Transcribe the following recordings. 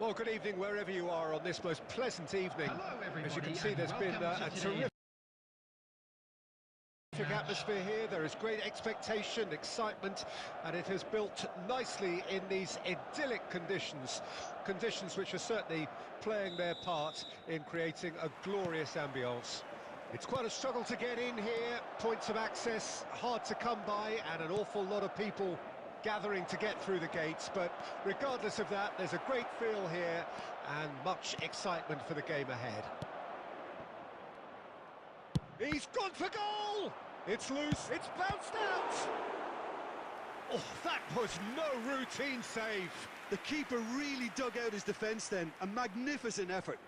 Well, good evening wherever you are on this most pleasant evening. As you can see, there's been a terrific atmosphere here. There is great expectation, excitement, and it has built nicely in these idyllic conditions. Conditions which are certainly playing their part in creating a glorious ambience. It's quite a struggle to get in here, points of access hard to come by, and an awful lot of people gathering to get through the gates, but regardless of that, there's a great feel here and much excitement for the game ahead. He's gone for goal! It's loose, it's bounced out! Oh, that was no routine save. The keeper really dug out his defence then, a magnificent effort.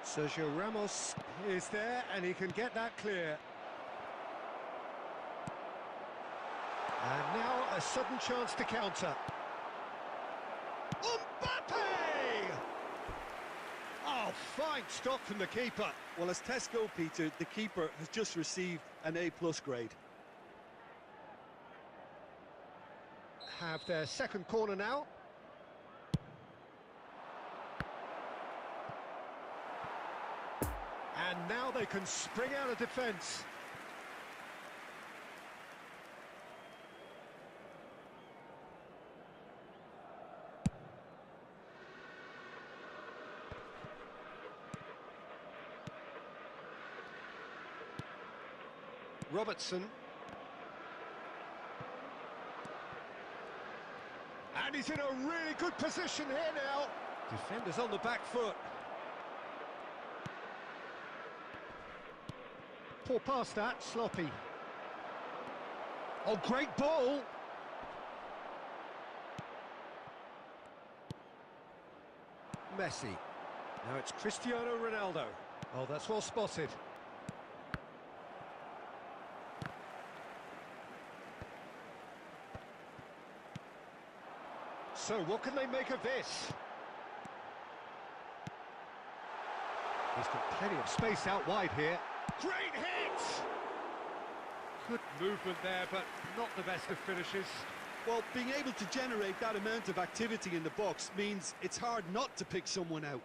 Sergio Ramos is there, and he can get that clear. And now a sudden chance to counter. Mbappe! Oh, fine stop from the keeper. Well, as tests go, Peter, the keeper has just received an A+ grade. Have their second corner now. And now they can spring out of defence. Robertson. And he's in a really good position here now. Defenders on the back foot. Poor pass that, sloppy. Oh, great ball! Messi. Now it's Cristiano Ronaldo. Oh, that's well spotted. So, what can they make of this? He's got plenty of space out wide here. Great hit! Good movement there, but not the best of finishes. Well, being able to generate that amount of activity in the box means it's hard not to pick someone out.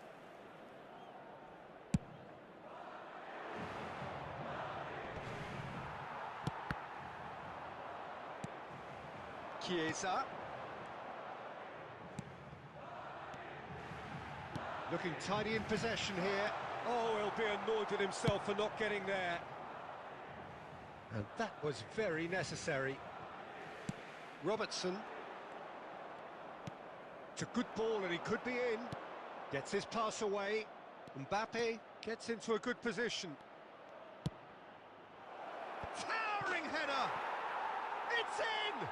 Chiesa. Looking tidy in possession here. Oh, he'll be annoyed with himself for not getting there. And that was very necessary. Robertson. It's a good ball and he could be in. Gets his pass away. Mbappe gets into a good position. Towering header! It's in!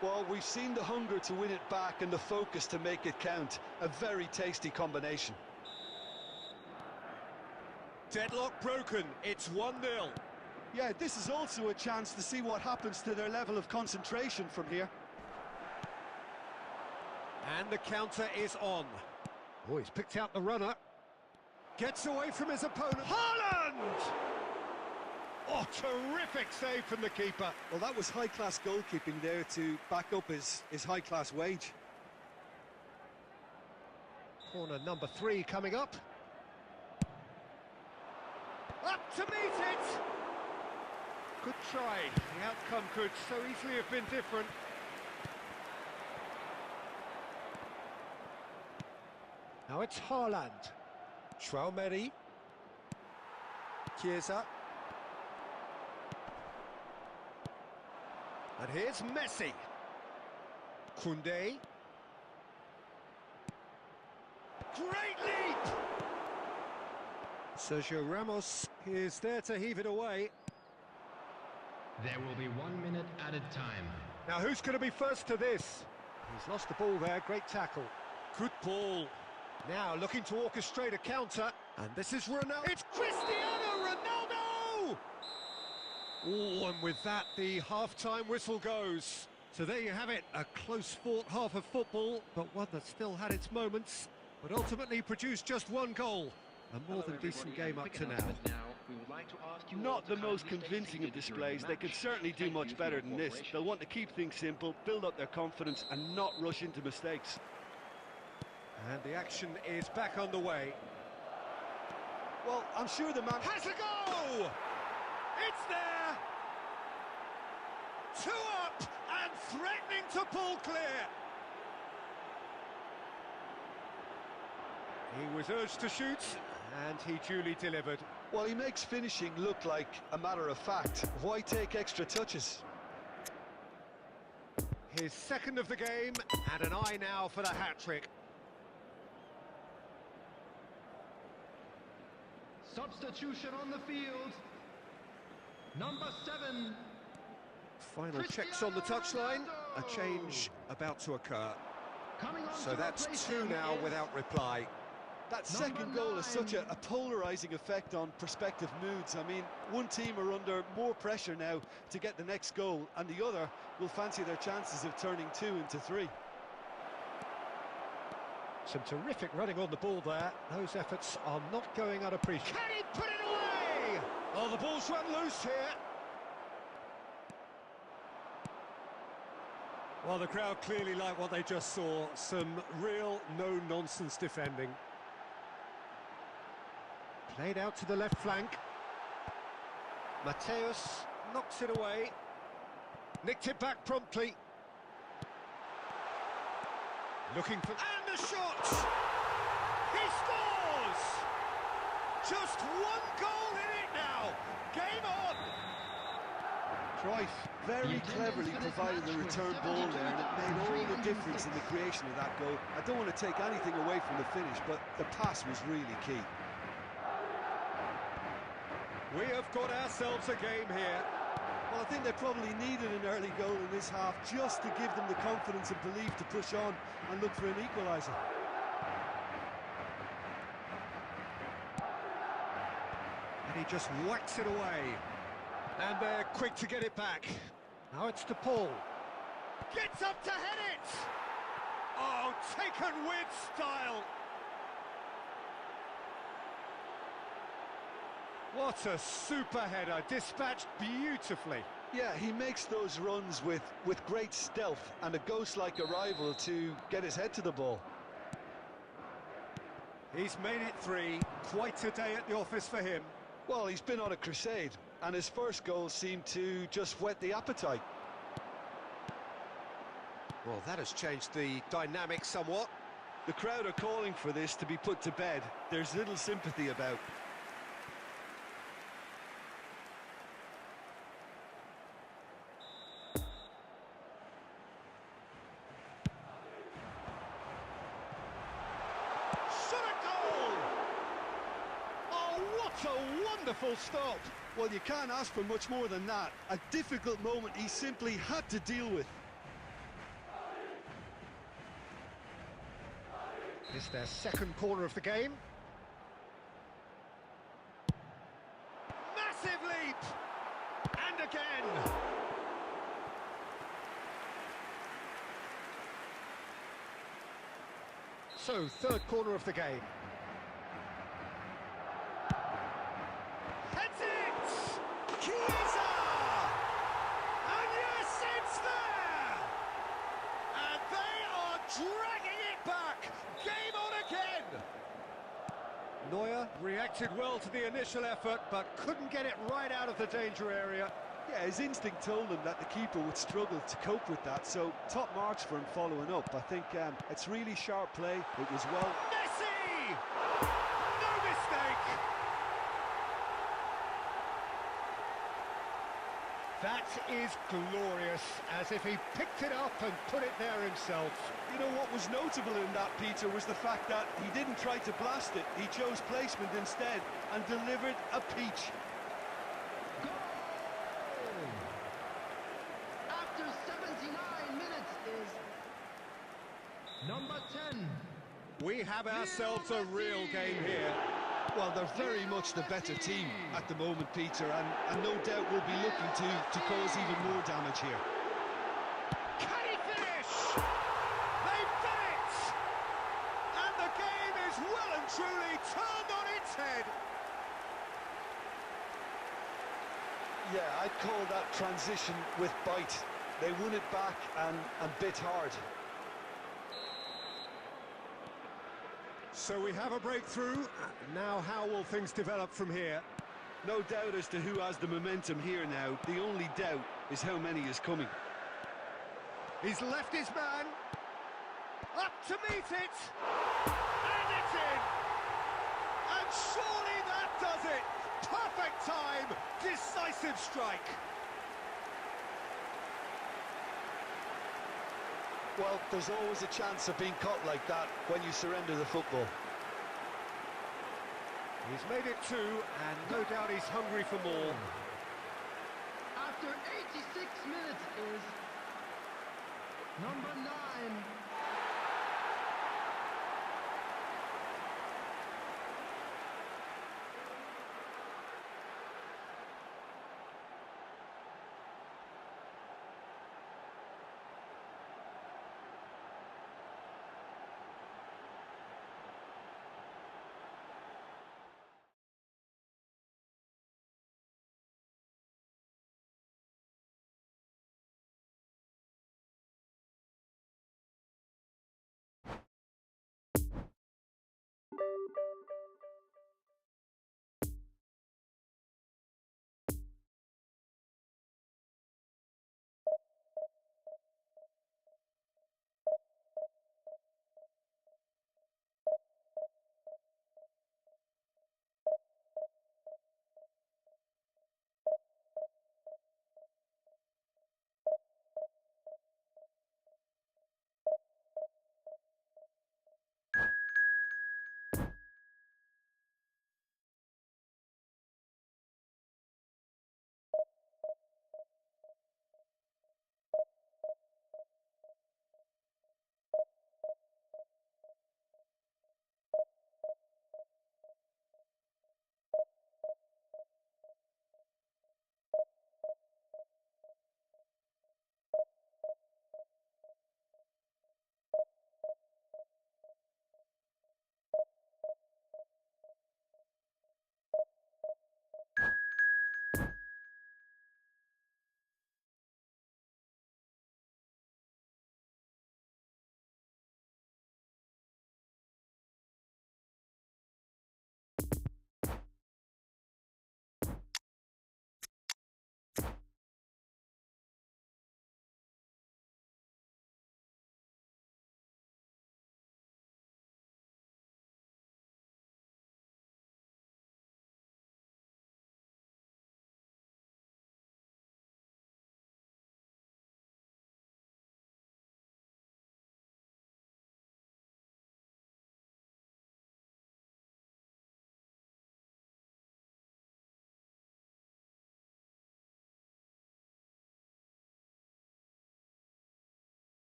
Well, we've seen the hunger to win it back and the focus to make it count. A very tasty combination. Deadlock broken, it's 1-0. Yeah, this is also a chance to see what happens to their level of concentration from here. And the counter is on. Oh, he's picked out the runner. Gets away from his opponent. Haaland! Oh, terrific save from the keeper. Well, that was high-class goalkeeping there to back up his high-class wage. Corner number 3 coming up. Up to meet it! Good try. The outcome could so easily have been different. Now it's Haaland. Traumeri. Chiesa. And here's Messi. Koundé. Great leap! Sergio Ramos is there to heave it away. There will be 1 minute added time. Now who's going to be first to this? He's lost the ball there, great tackle. Good ball. Now looking to orchestrate a counter. And this is Ronaldo. It's Cristiano Ronaldo! Oh, and with that, the half-time whistle goes. So there you have it, a close-fought half of football, but one that still had its moments, but ultimately produced just one goal. A more than decent game up to now. Not the most convincing of displays. They could certainly do much better than this. They'll want to keep things simple, build up their confidence and not rush into mistakes. And the action is back underway. Well, I'm sure the man has a go! It's there! 2 up and threatening to pull clear. He was urged to shoot and he duly delivered. Well, he makes finishing look like a matter of fact. Why take extra touches? His second of the game, and an eye now for the hat-trick. Substitution on the field. Number 7. Final checks on the touchline. A change about to occur. So that's 2 now without reply. That second goal has such a polarising effect on prospective moods. I mean, one team are under more pressure now to get the next goal, and the other will fancy their chances of turning 2 into 3. Some terrific running on the ball there. Those efforts are not going unappreciated. Can he put it away? Oh, the ball's run loose here. Well, the crowd clearly like what they just saw. Some real no-nonsense defending. Played out to the left flank. Mateus knocks it away. Nicked it back promptly. Looking for... and the shot! He scores! Just 1 goal in it now. Game on! Cruyff very cleverly provided the return ball there, and it made all the difference in the creation of that goal. I don't want to take anything away from the finish, but the pass was really key. We have got ourselves a game here. Well, I think they probably needed an early goal in this half just to give them the confidence and belief to push on and look for an equaliser. And he just whacks it away. And they're quick to get it back. Now it's to Paul. Gets up to head it! Oh, taken with style! What a super header, dispatched beautifully. Yeah, he makes those runs with great stealth and a ghost-like arrival to get his head to the ball. He's made it 3, quite a day at the office for him. Well, he's been on a crusade, and his first goal seemed to just whet the appetite. Well, that has changed the dynamic somewhat. The crowd are calling for this to be put to bed. There's little sympathy about. A wonderful stop. Well, you can't ask for much more than that. A difficult moment he simply had to deal with. It's their second corner of the game. Massive leap! And again! So, third corner of the game. Dragging it back! Game on again! Neuer reacted well to the initial effort, but couldn't get it right out of the danger area. Yeah, his instinct told him that the keeper would struggle to cope with that, so top marks for him following up. I think it's really sharp play. It was well... Messi! No mistake! That is glorious, as if he picked it up and put it there himself. You know, what was notable in that, Peter, was the fact that he didn't try to blast it. He chose placement instead and delivered a peach. Goal! After 79 minutes is number 10. We have ourselves a real game here. Well, they're very much the better team at the moment, Peter, and no doubt will be looking to cause even more damage here. Can he finish? They've done it! And the game is well and truly turned on its head. Yeah, I'd call that transition with bite. They won it back and bit hard. So we have a breakthrough. Now how will things develop from here? No doubt as to who has the momentum here now. The only doubt is how many is coming. He's left his man. Up to meet it. And it's in. And surely that does it. Perfect time. Decisive strike. Well, there's always a chance of being caught like that when you surrender the football. He's made it two, and no doubt he's hungry for more. After 86 minutes is number 9.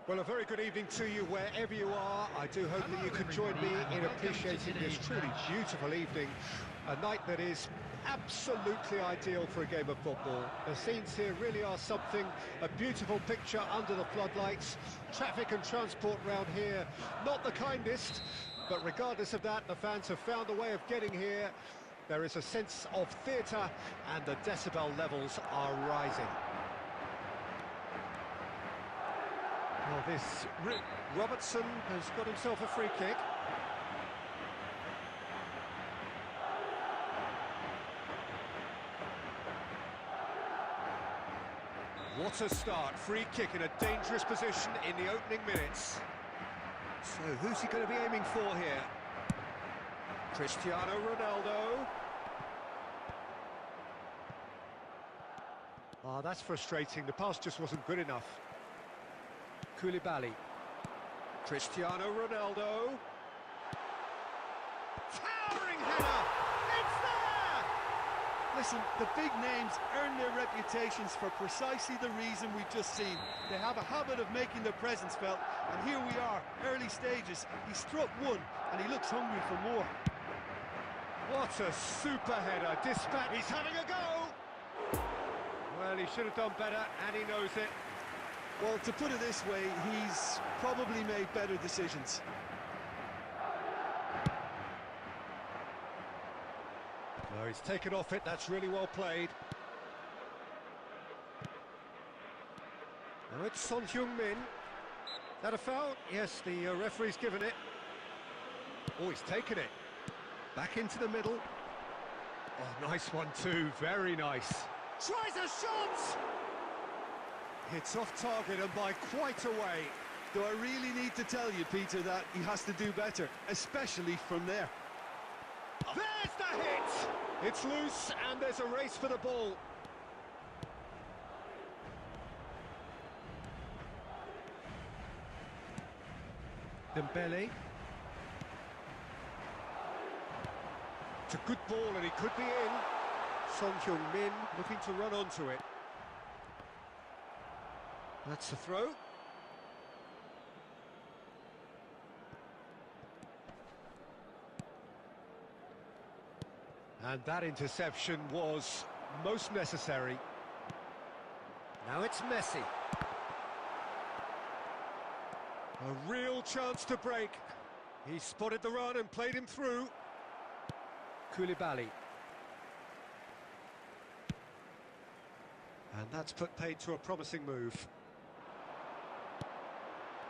Well, a very good evening to you wherever you are. I do hope that you can join me in appreciating this truly beautiful evening. A night that is absolutely ideal for a game of football. The scenes here really are something, a beautiful picture under the floodlights. Traffic and transport round here, not the kindest, but regardless of that, the fans have found a way of getting here. There is a sense of theatre and the decibel levels are rising. Well, this Robertson has got himself a free kick. What a start, free kick in a dangerous position in the opening minutes. So who's he going to be aiming for here? Cristiano Ronaldo. Ah, that's frustrating, the pass just wasn't good enough. Koulibaly. Cristiano Ronaldo. Towering header! It's there! Listen, the big names earn their reputations for precisely the reason we've just seen. They have a habit of making their presence felt, and here we are, early stages. He struck one, and he looks hungry for more. What a super header, dispatch. He's having a go! Well, he should have done better, and he knows it. Well, to put it this way, he's probably made better decisions. No, he's taken off it, that's really well played. Now it's Son Heung-min. Is that a foul? Yes, the referee's given it. Oh, he's taken it. Back into the middle. Oh, nice one too, very nice. Tries a shot! Hits off target and by quite a way. Do I really need to tell you, Peter, that he has to do better, especially from there? There's the hit! It's loose and there's a race for the ball. Dembele. It's a good ball and he could be in. Son Heung-min looking to run onto it. That's the throw. And that interception was most necessary. Now it's Messi. A real chance to break. He spotted the run and played him through. Koulibaly. And that's put paid to a promising move.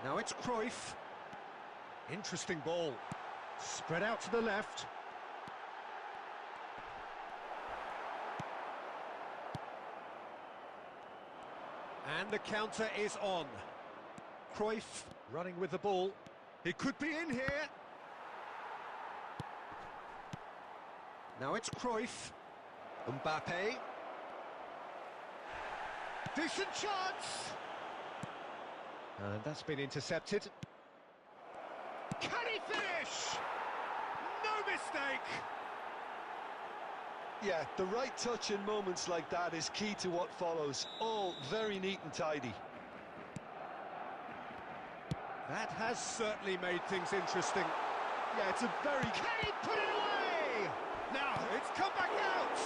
Now it's Cruyff. Interesting ball. Spread out to the left. And the counter is on. Cruyff running with the ball. He could be in here. Now it's Cruyff. Mbappe. Decent chance! And that's been intercepted. Can he finish? No mistake! Yeah, the right touch in moments like that is key to what follows. All very neat and tidy. That has certainly made things interesting. Yeah, it's a very... Can he put it away? Now, it's come back out!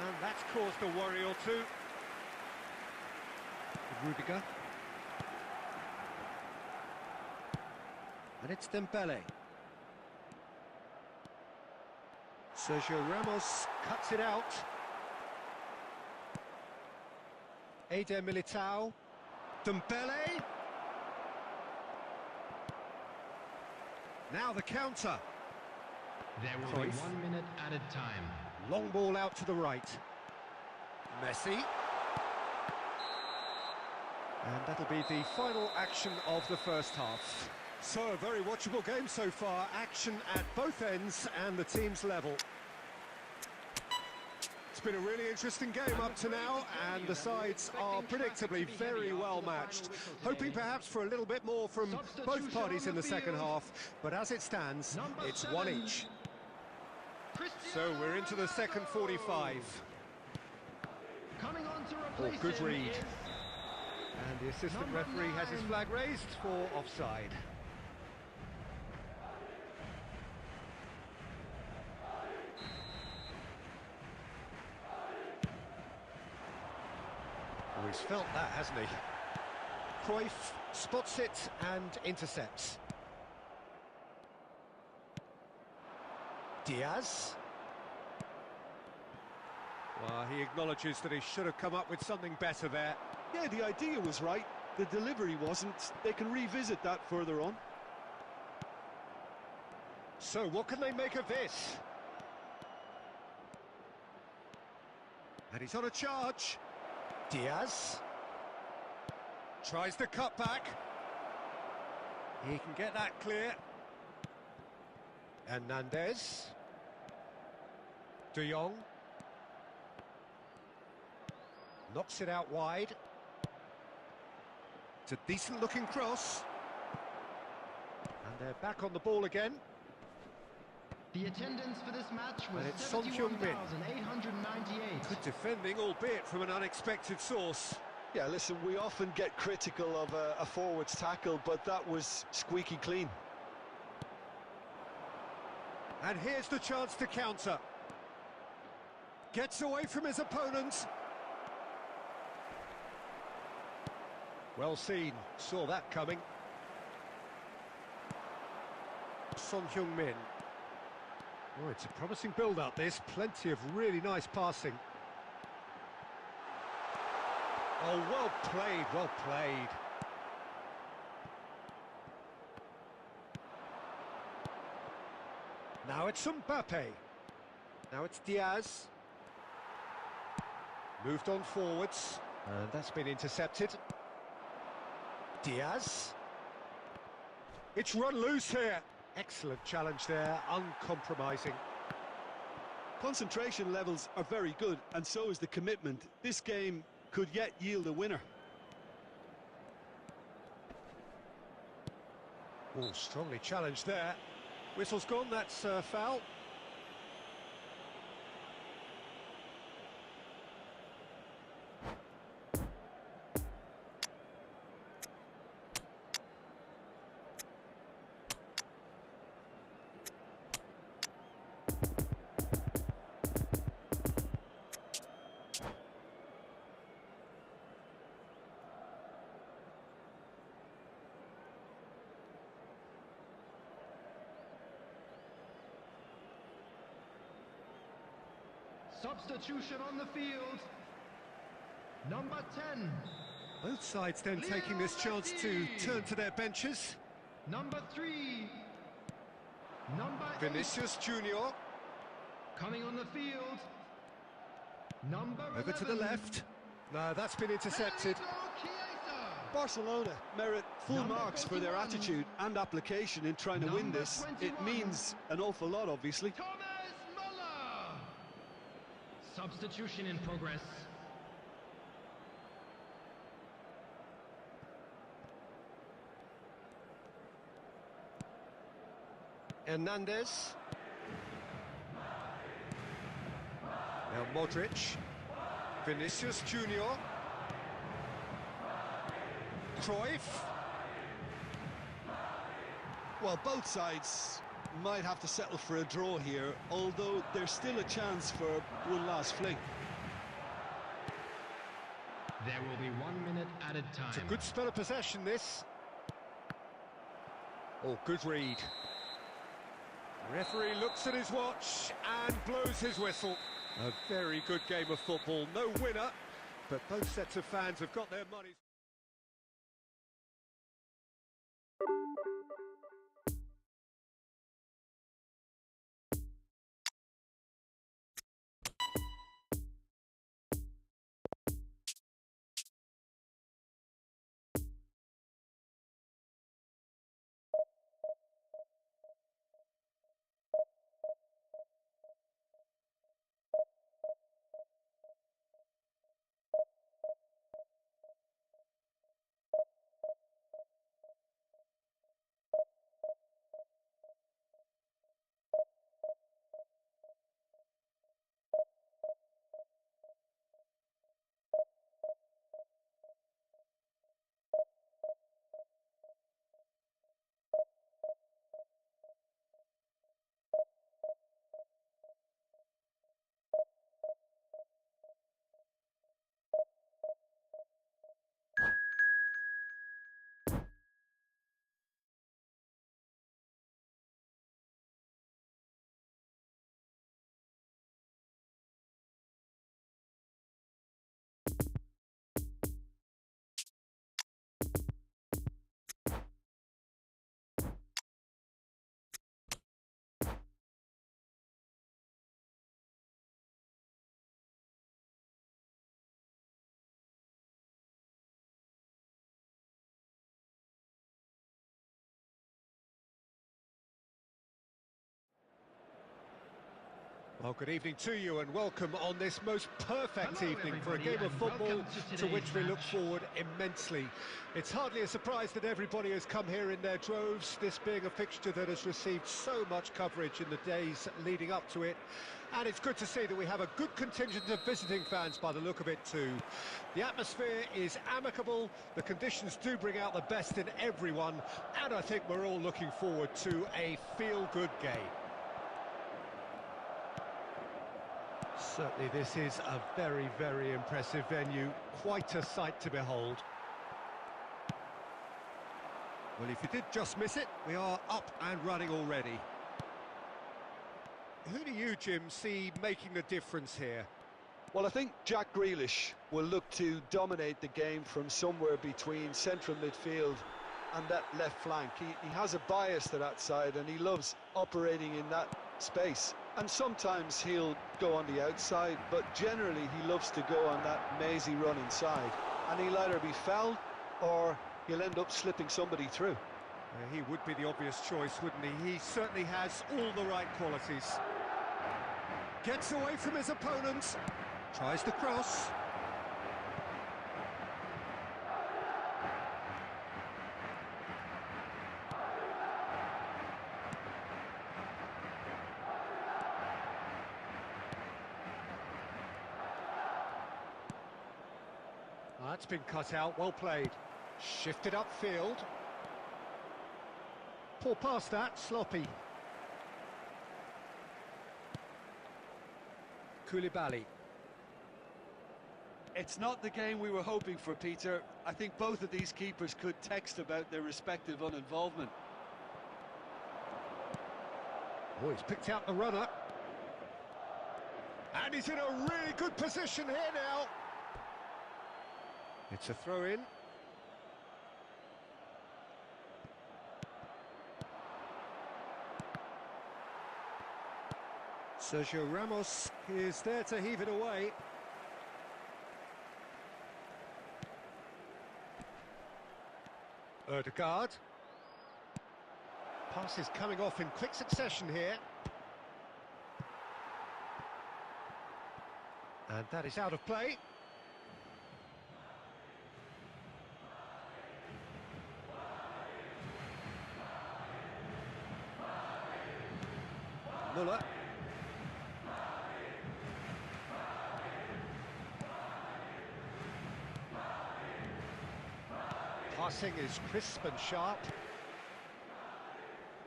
And that's caused a worry or two. Rudiger. And it's Dembele. Sergio Ramos cuts it out. Eder Militao. Dembele. Now the counter. There will be 1 minute added time. Long ball out to the right. Messi. And that'll be the final action of the first half. So, a very watchable game so far. Action at both ends and the team's level. It's been a really interesting game up to now, and the sides are predictably very well matched. Hoping perhaps for a little bit more from both parties in the second half, but as it stands, it's one each. So we're into the second 45. Oh, good read. And the assistant referee has his flag raised for offside. Oh, he's felt that, hasn't he? Cruyff spots it and intercepts. Diaz. Well, he acknowledges that he should have come up with something better there. Yeah, the idea was right. The delivery wasn't. They can revisit that further on. So, what can they make of this? And he's on a charge. Diaz. Tries the cut back. He can get that clear. Hernandez. De Jong. Knocks it out wide. It's a decent-looking cross. And they're back on the ball again. The attendance for this match was And it's Son Heung-min. 71,898. Good defending, albeit from an unexpected source. Yeah, listen, we often get critical of a forward's tackle, but that was squeaky clean. And here's the chance to counter. Gets away from his opponent. Well seen, saw that coming. Son Heung-min. Oh, it's a promising build-up, this. Plenty of really nice passing. Oh, well played, well played. Now it's Mbappe. Now it's Diaz. Moved on forwards. And that's been intercepted. Diaz. It's run loose here. Excellent challenge there, uncompromising. Concentration levels are very good, and so is the commitment. This game could yet yield a winner. Oh, strongly challenged there. Whistle's gone, that's foul. Substitution on the field. Number 10. Both sides then taking this chance to turn to their benches. Number 3. Number 8. Vinicius Junior. Coming on the field. Number Over 11. to the left. No, that's been intercepted. Barcelona merit full Number marks for their 41. attitude and application in trying to win Number this. 21. It means an awful lot, obviously. Thomas Muller. Substitution in progress. Hernandez. Now Modric. Vinicius Junior. Cruyff. Well, both sides might have to settle for a draw here, although there's still a chance for one last fling. There will be 1 minute added time. It's a good spell of possession, this. Oh, good read. Referee looks at his watch and blows his whistle. A very good game of football. No winner, but both sets of fans have got their money. Well, good evening to you and welcome on this most perfect evening for a game of football to which we look forward immensely. It's hardly a surprise that everybody has come here in their droves, this being a fixture that has received so much coverage in the days leading up to it. And it's good to see that we have a good contingent of visiting fans by the look of it too. The atmosphere is amicable, the conditions do bring out the best in everyone, and I think we're all looking forward to a feel-good game. Certainly this is a very, very impressive venue, quite a sight to behold. Well, if you did just miss it, we are up and running already. Who do you, Jim, see making the difference here? Well, I think Jack Grealish will look to dominate the game from somewhere between central midfield and that left flank. He has a bias to that side and he loves operating in that space. And sometimes he'll go on the outside, but generally he loves to go on that mazy run inside. And he'll either be fouled or he'll end up slipping somebody through. He would be the obvious choice, wouldn't he? He certainly has all the right qualities. Gets away from his opponent. Tries the cross. That's been cut out, well played. Shifted upfield. Poor pass that, sloppy. Koulibaly. It's not the game we were hoping for, Peter. I think both of these keepers could text about their respective uninvolvement. Oh, he's picked out the runner. And he's in a really good position here now. It's a throw-in. Sergio Ramos is there to heave it away. Ødegaard. Pass is coming off in quick succession here. And that is out of play. Muller. Passing is crisp and sharp.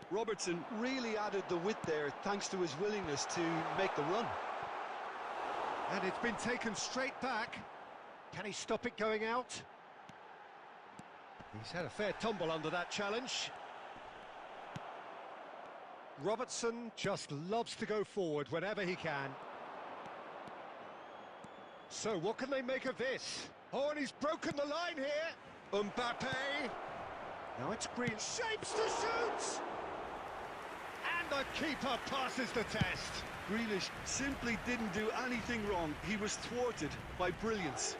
Robertson really added the width there thanks to his willingness to make the run. And it's been taken straight back. Can he stop it going out? He's had a fair tumble under that challenge. Robertson just loves to go forward whenever he can. So what can they make of this? Oh, and he's broken the line here. Mbappe. Now it's Green. Shapes to shoot! And the keeper passes the test. Grealish simply didn't do anything wrong. He was thwarted by brilliance.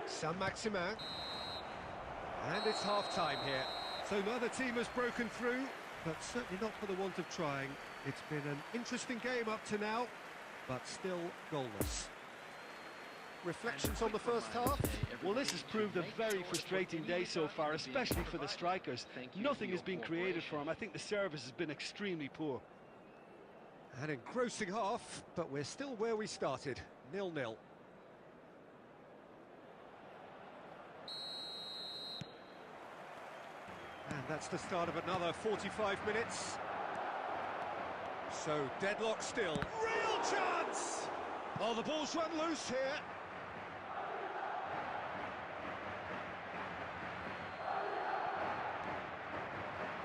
Saint-Maximin. And it's half-time here. So neither team has broken through, but certainly not for the want of trying. It's been an interesting game up to now, but still goalless. Reflections on the first half? Well, this has proved a very frustrating day so far, especially for the strikers. Nothing has been created for them. I think the service has been extremely poor. An engrossing half, but we're still where we started, 0-0. And that's the start of another 45 minutes. So, deadlock still. Real chance! Oh, the ball's run loose here.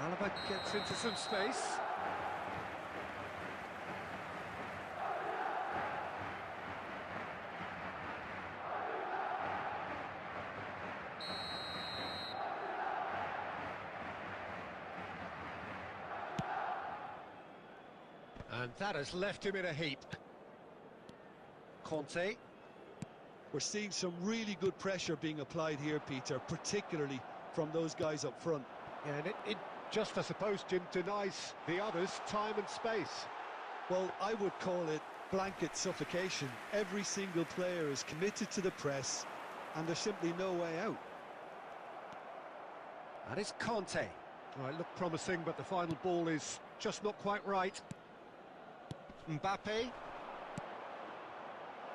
Alaba gets into some space. And that has left him in a heap. Conte. We're seeing some really good pressure being applied here, Peter, particularly from those guys up front. Yeah, and it just, I suppose, Jim, denies the others time and space. Well, I would call it blanket suffocation. Every single player is committed to the press, and there's simply no way out. That is Conte. Well, it looked promising, but the final ball is just not quite right. Mbappe.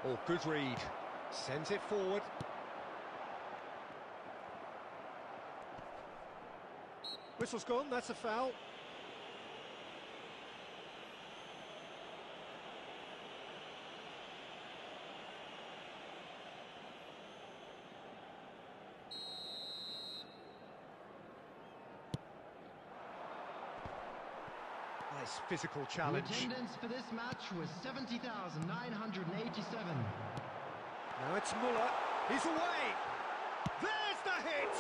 Oh, good read. Sends it forward. Whistle's gone, that's a foul. Nice physical The challenge. attendance for this match was 70,987. Now it's Muller. He's away. There's the hit.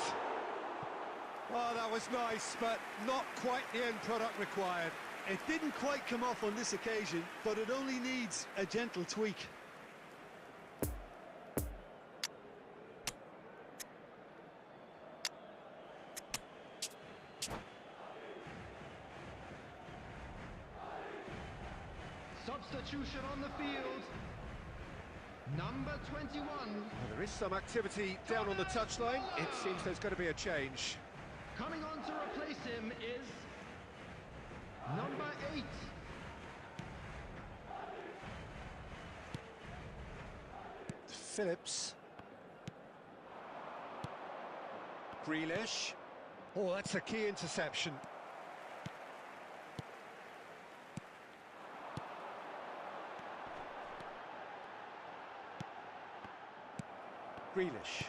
Oh, that was nice, but not quite the end product required. It didn't quite come off on this occasion, but it only needs a gentle tweak. Substitution on the field. Number 21. Well, there is some activity down on the touchline. It seems there's going to be a change. Coming on to replace him is number 8. Phillips. Grealish. Oh, that's a key interception. Grealish.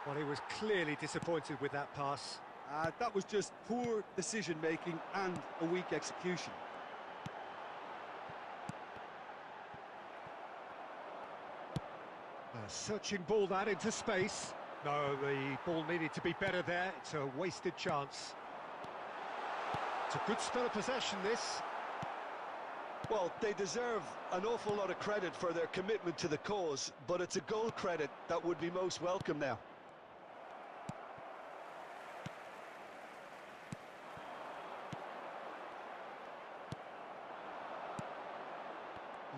Well, he was clearly disappointed with that pass. That was just poor decision-making and a weak execution. A searching ball that into space. No, the ball needed to be better there. It's a wasted chance. It's a good spell of possession, this. Well, they deserve an awful lot of credit for their commitment to the cause, but it's a goal credit that would be most welcome now.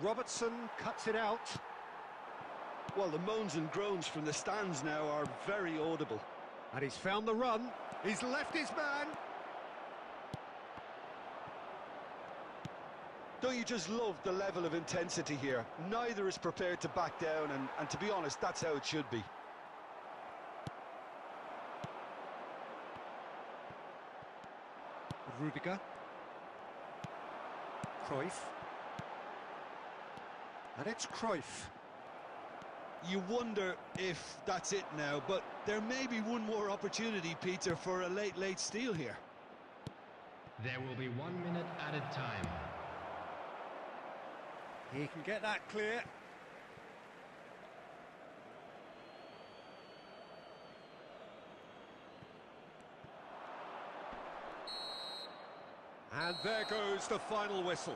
Robertson cuts it out. Well, the moans and groans from the stands now are very audible. And he's found the run. He's left his man. Don't you just love the level of intensity here? Neither is prepared to back down, and to be honest, that's how it should be. Rudiger. Cruyff. And it's Cruyff. You wonder if that's it now, but there may be one more opportunity, Peter, for a late steal here. There will be 1 minute added time. He can get that clear. And there goes the final whistle.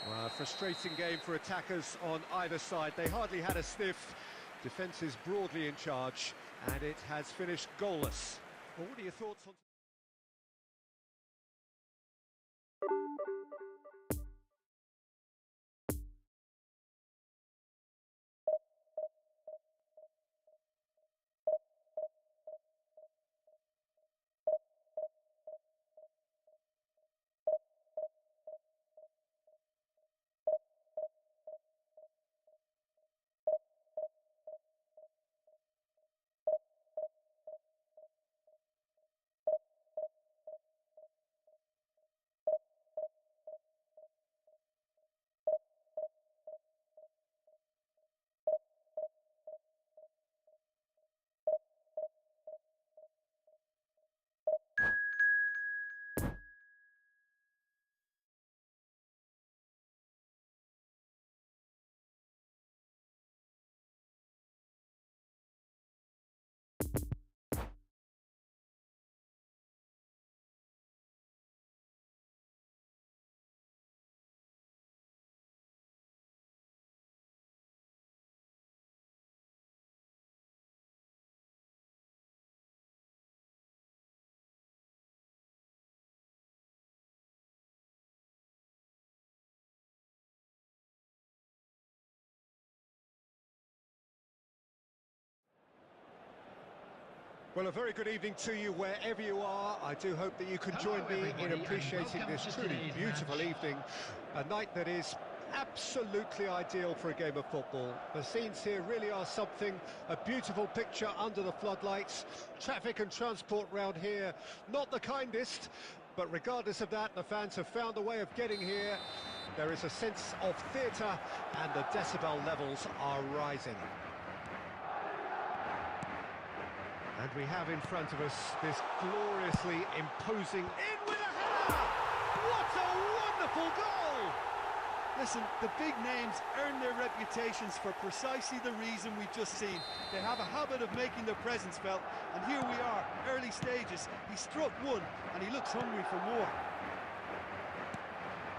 Well, a frustrating game for attackers on either side. They hardly had a sniff. Defence is broadly in charge, and it has finished goalless. Well, what are your thoughts on... Well, a very good evening to you wherever you are. I do hope that you can join me in appreciating this truly beautiful evening. A night that is absolutely ideal for a game of football. The scenes here really are something. A beautiful picture under the floodlights. Traffic and transport round here, not the kindest. But regardless of that, the fans have found a way of getting here. There is a sense of theatre and the decibel levels are rising. And we have in front of us this gloriously imposing... In with a header! What a wonderful goal! Listen, the big names earn their reputations for precisely the reason we've just seen. They have a habit of making their presence felt, and here we are, early stages. He struck one, and he looks hungry for more.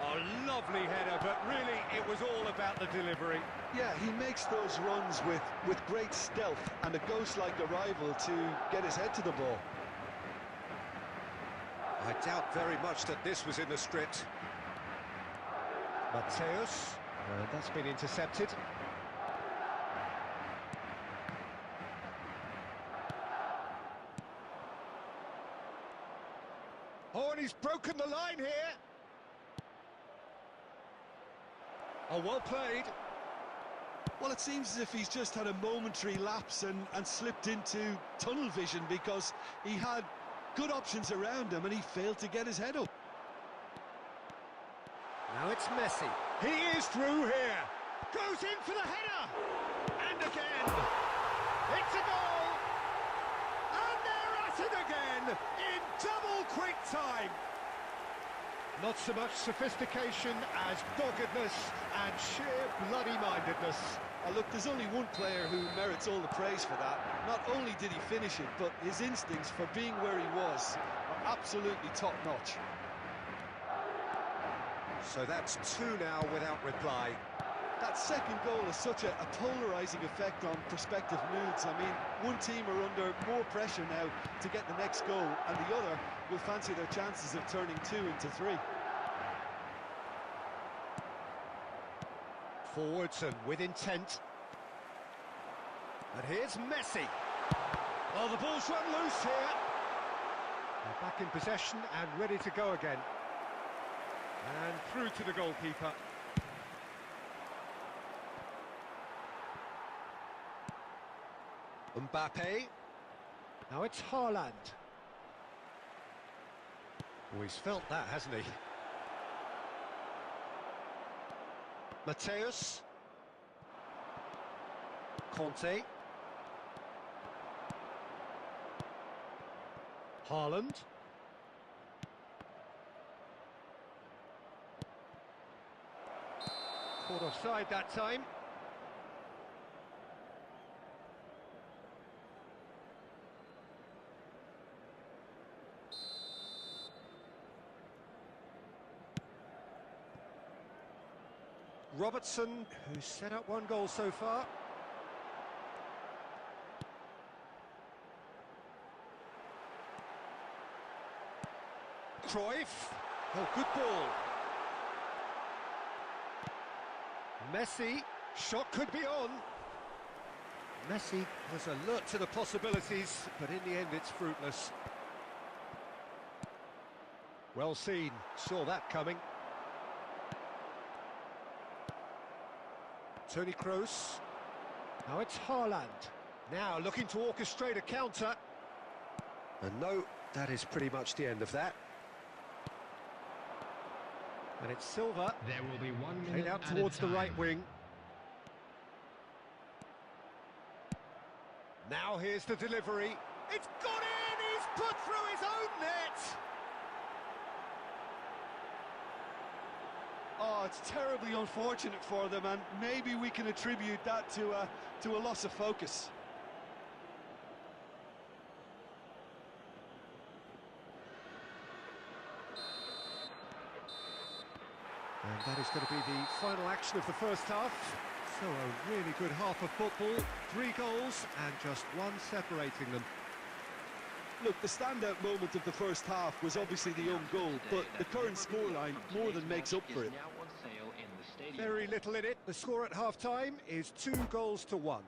A lovely header, but really it was all about the delivery. Yeah, he makes those runs with great stealth and a ghost-like arrival to get his head to the ball. I doubt very much that this was in the script. Mateus, and that's been intercepted. Oh, and he's broken the line here. Oh, well played. Well, it seems as if he's just had a momentary lapse and slipped into tunnel vision, because he had good options around him and he failed to get his head up. Now it's Messi. He is through here. Goes in for the header. And again. It's a goal. And they're at it again in double quick time. Not so much sophistication as doggedness and sheer bloody-mindedness. Look, there's only one player who merits all the praise for that. Not only did he finish it, but his instincts for being where he was are absolutely top-notch. So that's two now without reply. That second goal has such a polarising effect on prospective moods. I mean, one team are under more pressure now to get the next goal, and the other will fancy their chances of turning 2 into 3. Forwards and with intent. And here's Messi. Oh, the ball's run loose here. They're back in possession and ready to go again. And through to the goalkeeper. Mbappe. Now it's Haaland. Oh, he's felt that, hasn't he? Mateus. Conte. Haaland. Caught offside that time. Robertson, who's set up one goal so far. Cruyff. Oh, good ball. Messi. Shot could be on. Messi was alert to the possibilities, but in the end it's fruitless. Well seen. Saw that coming. Toni Kroos. Now it's Haaland. Now looking to orchestrate a counter. And no, that is pretty much the end of that. And it's Silva. There will be 1 minute Played out towards the right wing. Now here's the delivery. It's gone in! He's put through his own net! Oh, it's terribly unfortunate for them, and maybe we can attribute that to a loss of focus. And that is going to be the final action of the first half. So a really good half of football, 3 goals and just one separating them. Look, the standout moment of the first half was obviously the own goal, but the current scoreline more than makes up for it. Very little in it. The score at half-time is 2 goals to 1.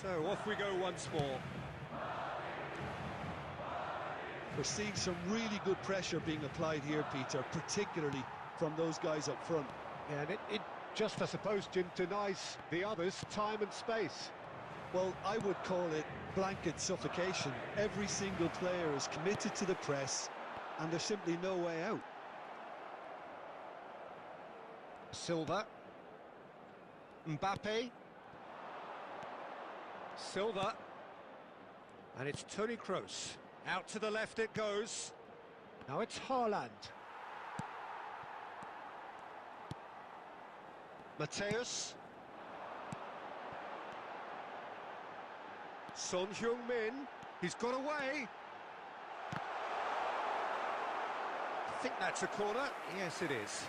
So off we go once more. We're seeing some really good pressure being applied here, Peter, particularly from those guys up front. Yeah, and it just, I suppose, denies the others time and space. Well, I would call it blanket suffocation. Every single player is committed to the press, and there's simply no way out. Silva. Mbappe. Silva. And it's Toni Kroos. Out to the left it goes. Now it's Haaland. Mateus. Son Heung-min. He's got away. I think that's a corner. Yes, it is.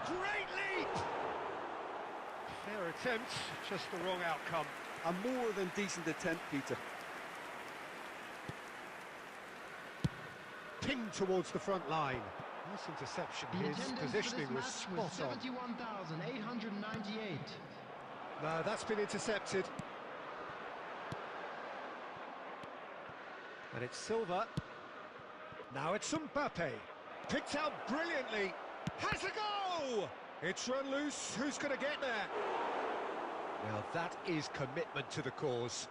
Great leap! Fair attempt, just the wrong outcome. A more than decent attempt, Peter. Pinged towards the front line. Nice interception. The His attendance positioning for was this match was spot on. 71,898. No, that's been intercepted. And it's Silva. Now it's Mbappe. Picked out brilliantly. Has a go! It's run loose. Who's going to get there? Now that is commitment to the cause.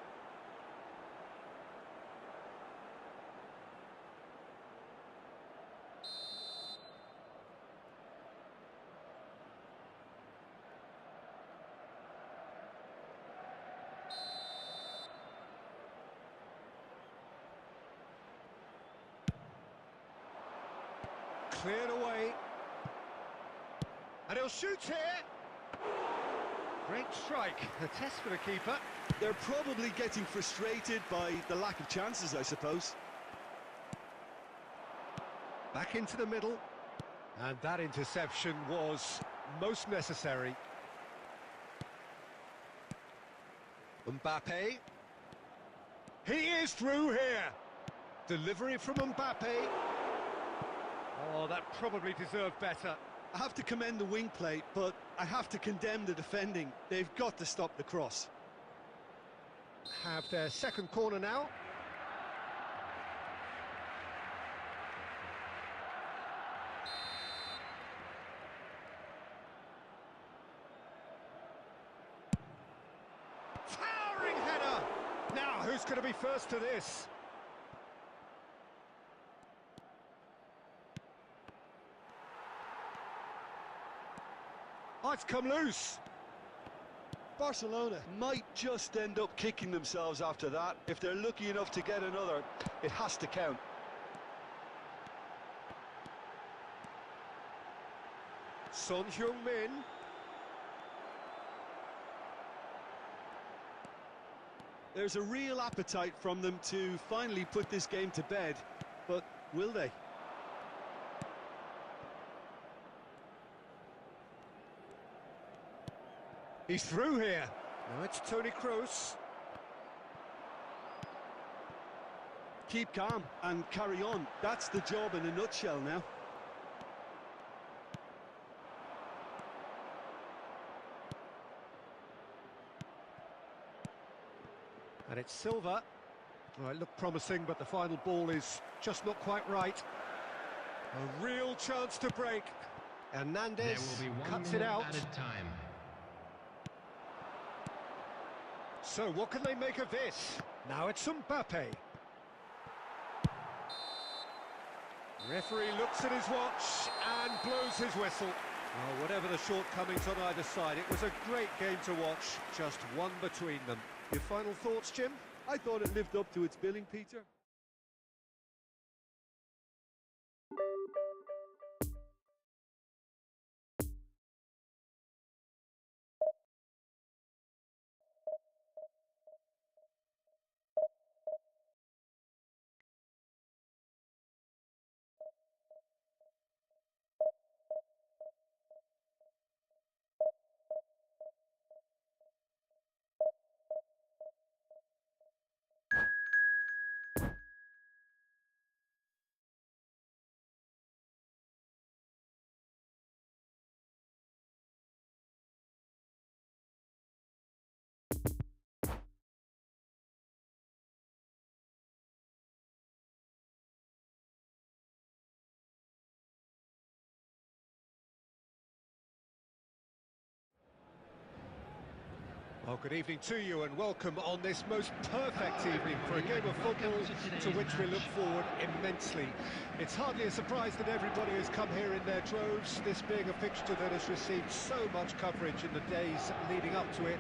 Cleared away. And he'll shoot here. Great strike. A test for the keeper. They're probably getting frustrated by the lack of chances, I suppose. Back into the middle. And that interception was most necessary. Mbappe. He is through here. Delivery from Mbappe. Oh, that probably deserved better. I have to commend the wing play, but I have to condemn the defending. They've got to stop the cross. Have their second corner now. Towering header! Now, who's going to be first to this? Oh, it's come loose. Barcelona might just end up kicking themselves after that. If they're lucky enough to get another, it has to count. Son Heung-min. There's a real appetite from them to finally put this game to bed, but will they? He's through here. Now it's Toni Kroos. Keep calm and carry on. That's the job in a nutshell now. And it's Silva. Well, it looked promising, but the final ball is just not quite right. A real chance to break. Hernandez cuts it out. Added time. So what can they make of this? Now it's Mbappe. Referee looks at his watch and blows his whistle. Well, whatever the shortcomings on either side, it was a great game to watch, just one between them. Your final thoughts, Jim? I thought it lived up to its billing, Peter. Oh, good evening to you and welcome on this most perfect evening for a game of football to which we look forward immensely. It's hardly a surprise that everybody has come here in their droves, this being a fixture that has received so much coverage in the days leading up to it.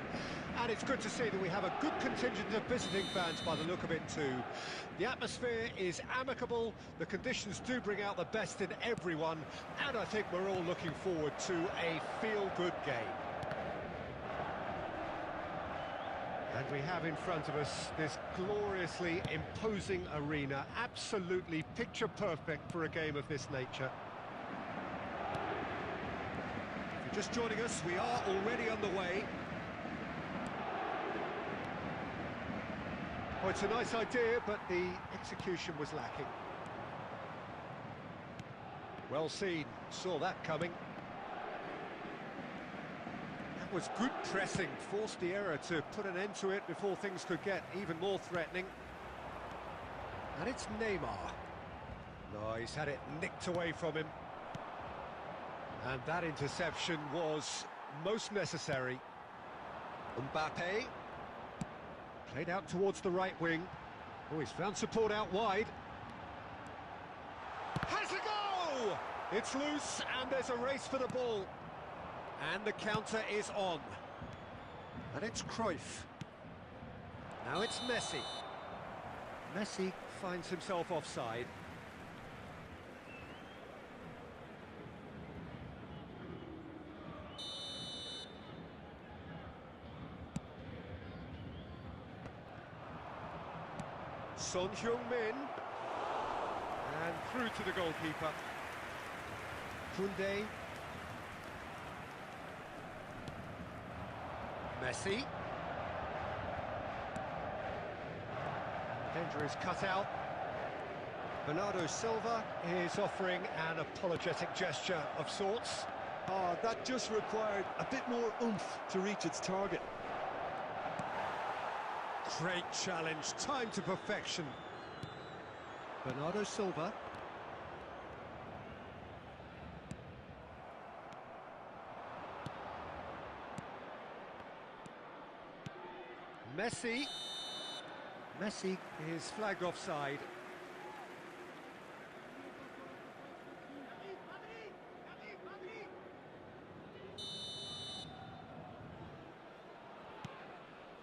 And it's good to see that we have a good contingent of visiting fans by the look of it too. The atmosphere is amicable, the conditions do bring out the best in everyone, and I think we're all looking forward to a feel-good game. And we have in front of us this gloriously imposing arena, absolutely picture perfect for a game of this nature. If you're just joining us, we are already underway. Oh, it's a nice idea, but the execution was lacking. Well seen, saw that coming. That was good pressing, forced the error to put an end to it before things could get even more threatening. And it's Neymar. No, he's had it nicked away from him. And that interception was most necessary. Mbappe. Played out towards the right wing. Oh, he's found support out wide. Has a go! It's loose and there's a race for the ball. And the counter is on. And it's Cruyff. Now it's Messi. Messi finds himself offside. Son Heung-min. And through to the goalkeeper. Koundé. Messi. Dangerous cut out. Bernardo Silva is offering an apologetic gesture of sorts. Oh, that just required a bit more oomph to reach its target. Great challenge, time to perfection. Bernardo Silva. Messi. Messi is flagged offside.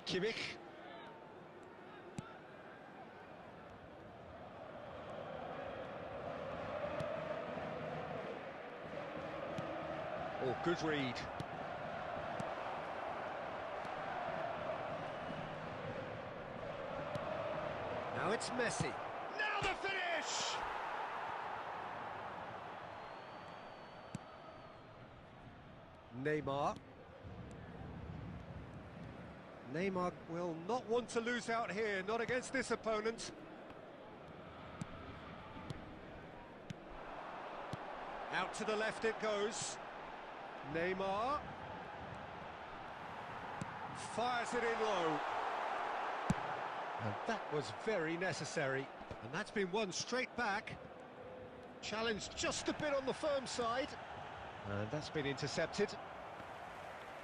Kimmich. Oh, good read. Now it's Messi. Now the finish! Neymar. Neymar will not want to lose out here, not against this opponent. Out to the left it goes. Neymar. Fires it in low. And that was very necessary. And that's been won straight back. Challenged just a bit on the firm side. And that's been intercepted.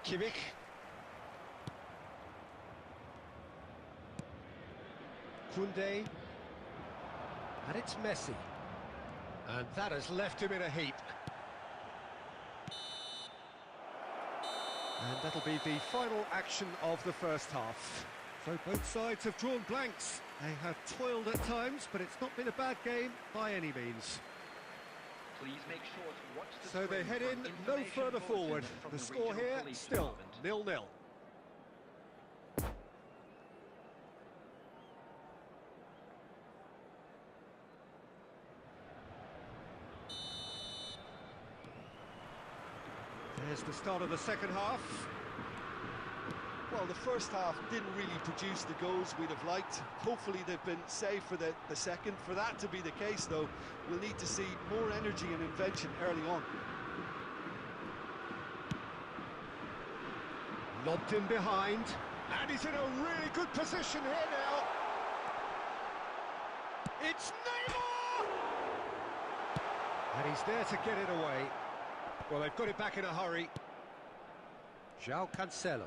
Kimmich. Koundé. And it's Messi. And that has left him in a heap. And that'll be the final action of the first half. So both sides have drawn blanks. They have toiled at times, but it's not been a bad game by any means. Please make sure to watch the So they screen head for in no information further bulletin forward. from The the score regional here police still department. 0-0. There's the start of the second half. Well, the first half didn't really produce the goals we'd have liked. Hopefully they've been saved for the second. For that to be the case, though, we'll need to see more energy and invention early on. Lobbed in behind, and he's in a really good position here now. It's Neymar! And he's there to get it away. Well, they've got it back in a hurry. João Cancelo.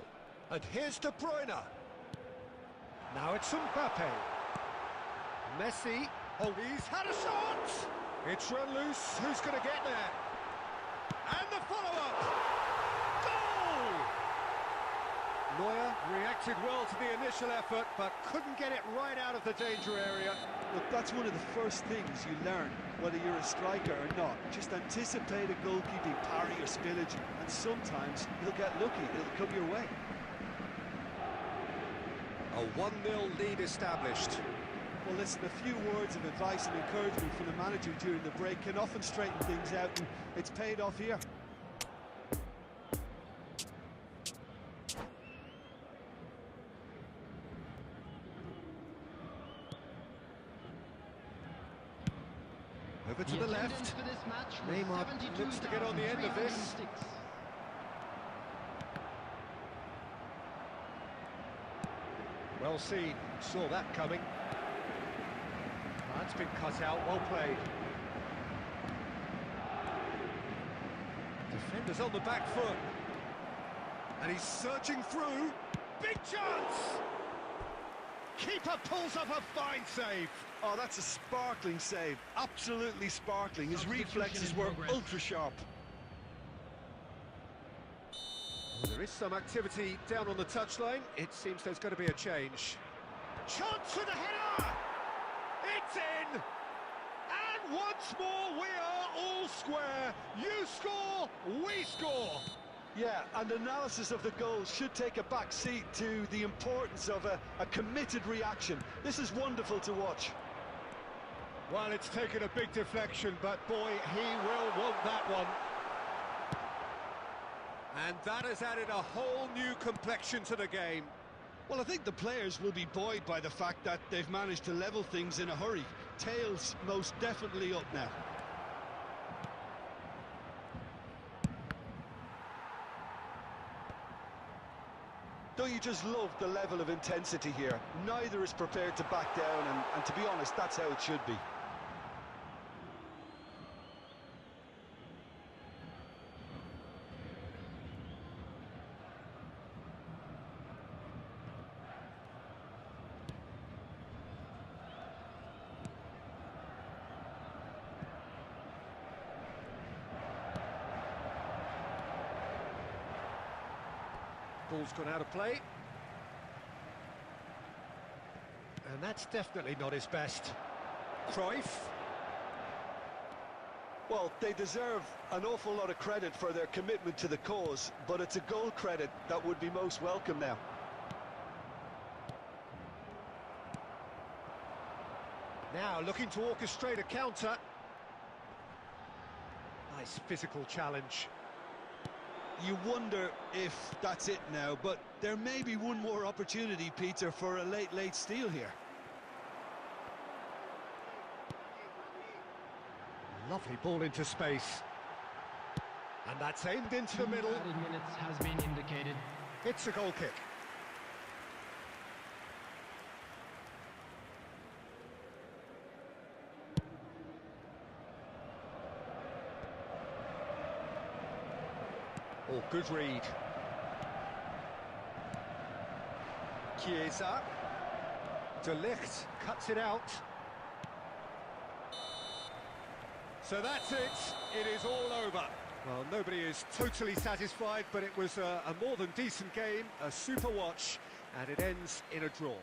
And here's De Bruyne. Now it's Mbappe. Messi. Oh, he's had a shot! It's run loose. Who's going to get there? And the follow-up! Goal! Neuer reacted well to the initial effort, but couldn't get it right out of the danger area. Look, that's one of the first things you learn, whether you're a striker or not. Just anticipate a goalkeeping parry or spillage, and sometimes you'll get lucky. It'll come your way. A 1-0 lead established. Well, listen, a few words of advice and encouragement from the manager during the break can often straighten things out, and it's paid off here. Over to the left. Neymar looks to get on the end of this. Well seen, saw that coming. That's been cut out, well played. Defenders on the back foot. And he's searching through. Big chance! Keeper pulls up a fine save. Oh, that's a sparkling save. Absolutely sparkling. His reflexes were ultra sharp. There is some activity down on the touchline. It seems there's going to be a change. Chance for the header! It's in! And once more we are all square. You score, we score. Yeah, and analysis of the goal should take a back seat to the importance of a committed reaction. This is wonderful to watch. Well, it's taken a big deflection, but boy, he will want that one. And that has added a whole new complexion to the game. Well, I think the players will be buoyed by the fact that they've managed to level things in a hurry. Tails most definitely up now. Don't you just love the level of intensity here? Neither is prepared to back down, and to be honest, that's how it should be. Ball's gone out of play. And that's definitely not his best. Cruyff. Well, they deserve an awful lot of credit for their commitment to the cause, but it's a goal credit that would be most welcome now. Now looking to orchestrate a counter. Nice physical challenge. You wonder if that's it now, but there may be one more opportunity, Peter, for a late steal here. Lovely ball into space. And that's aimed into the middle. Added minutes has been indicated. It's a goal kick. Oh, good read. Chiesa. De Ligt cuts it out. So that's it. It is all over. Well, nobody is totally satisfied, but it was a more than decent game, a super watch, and it ends in a draw.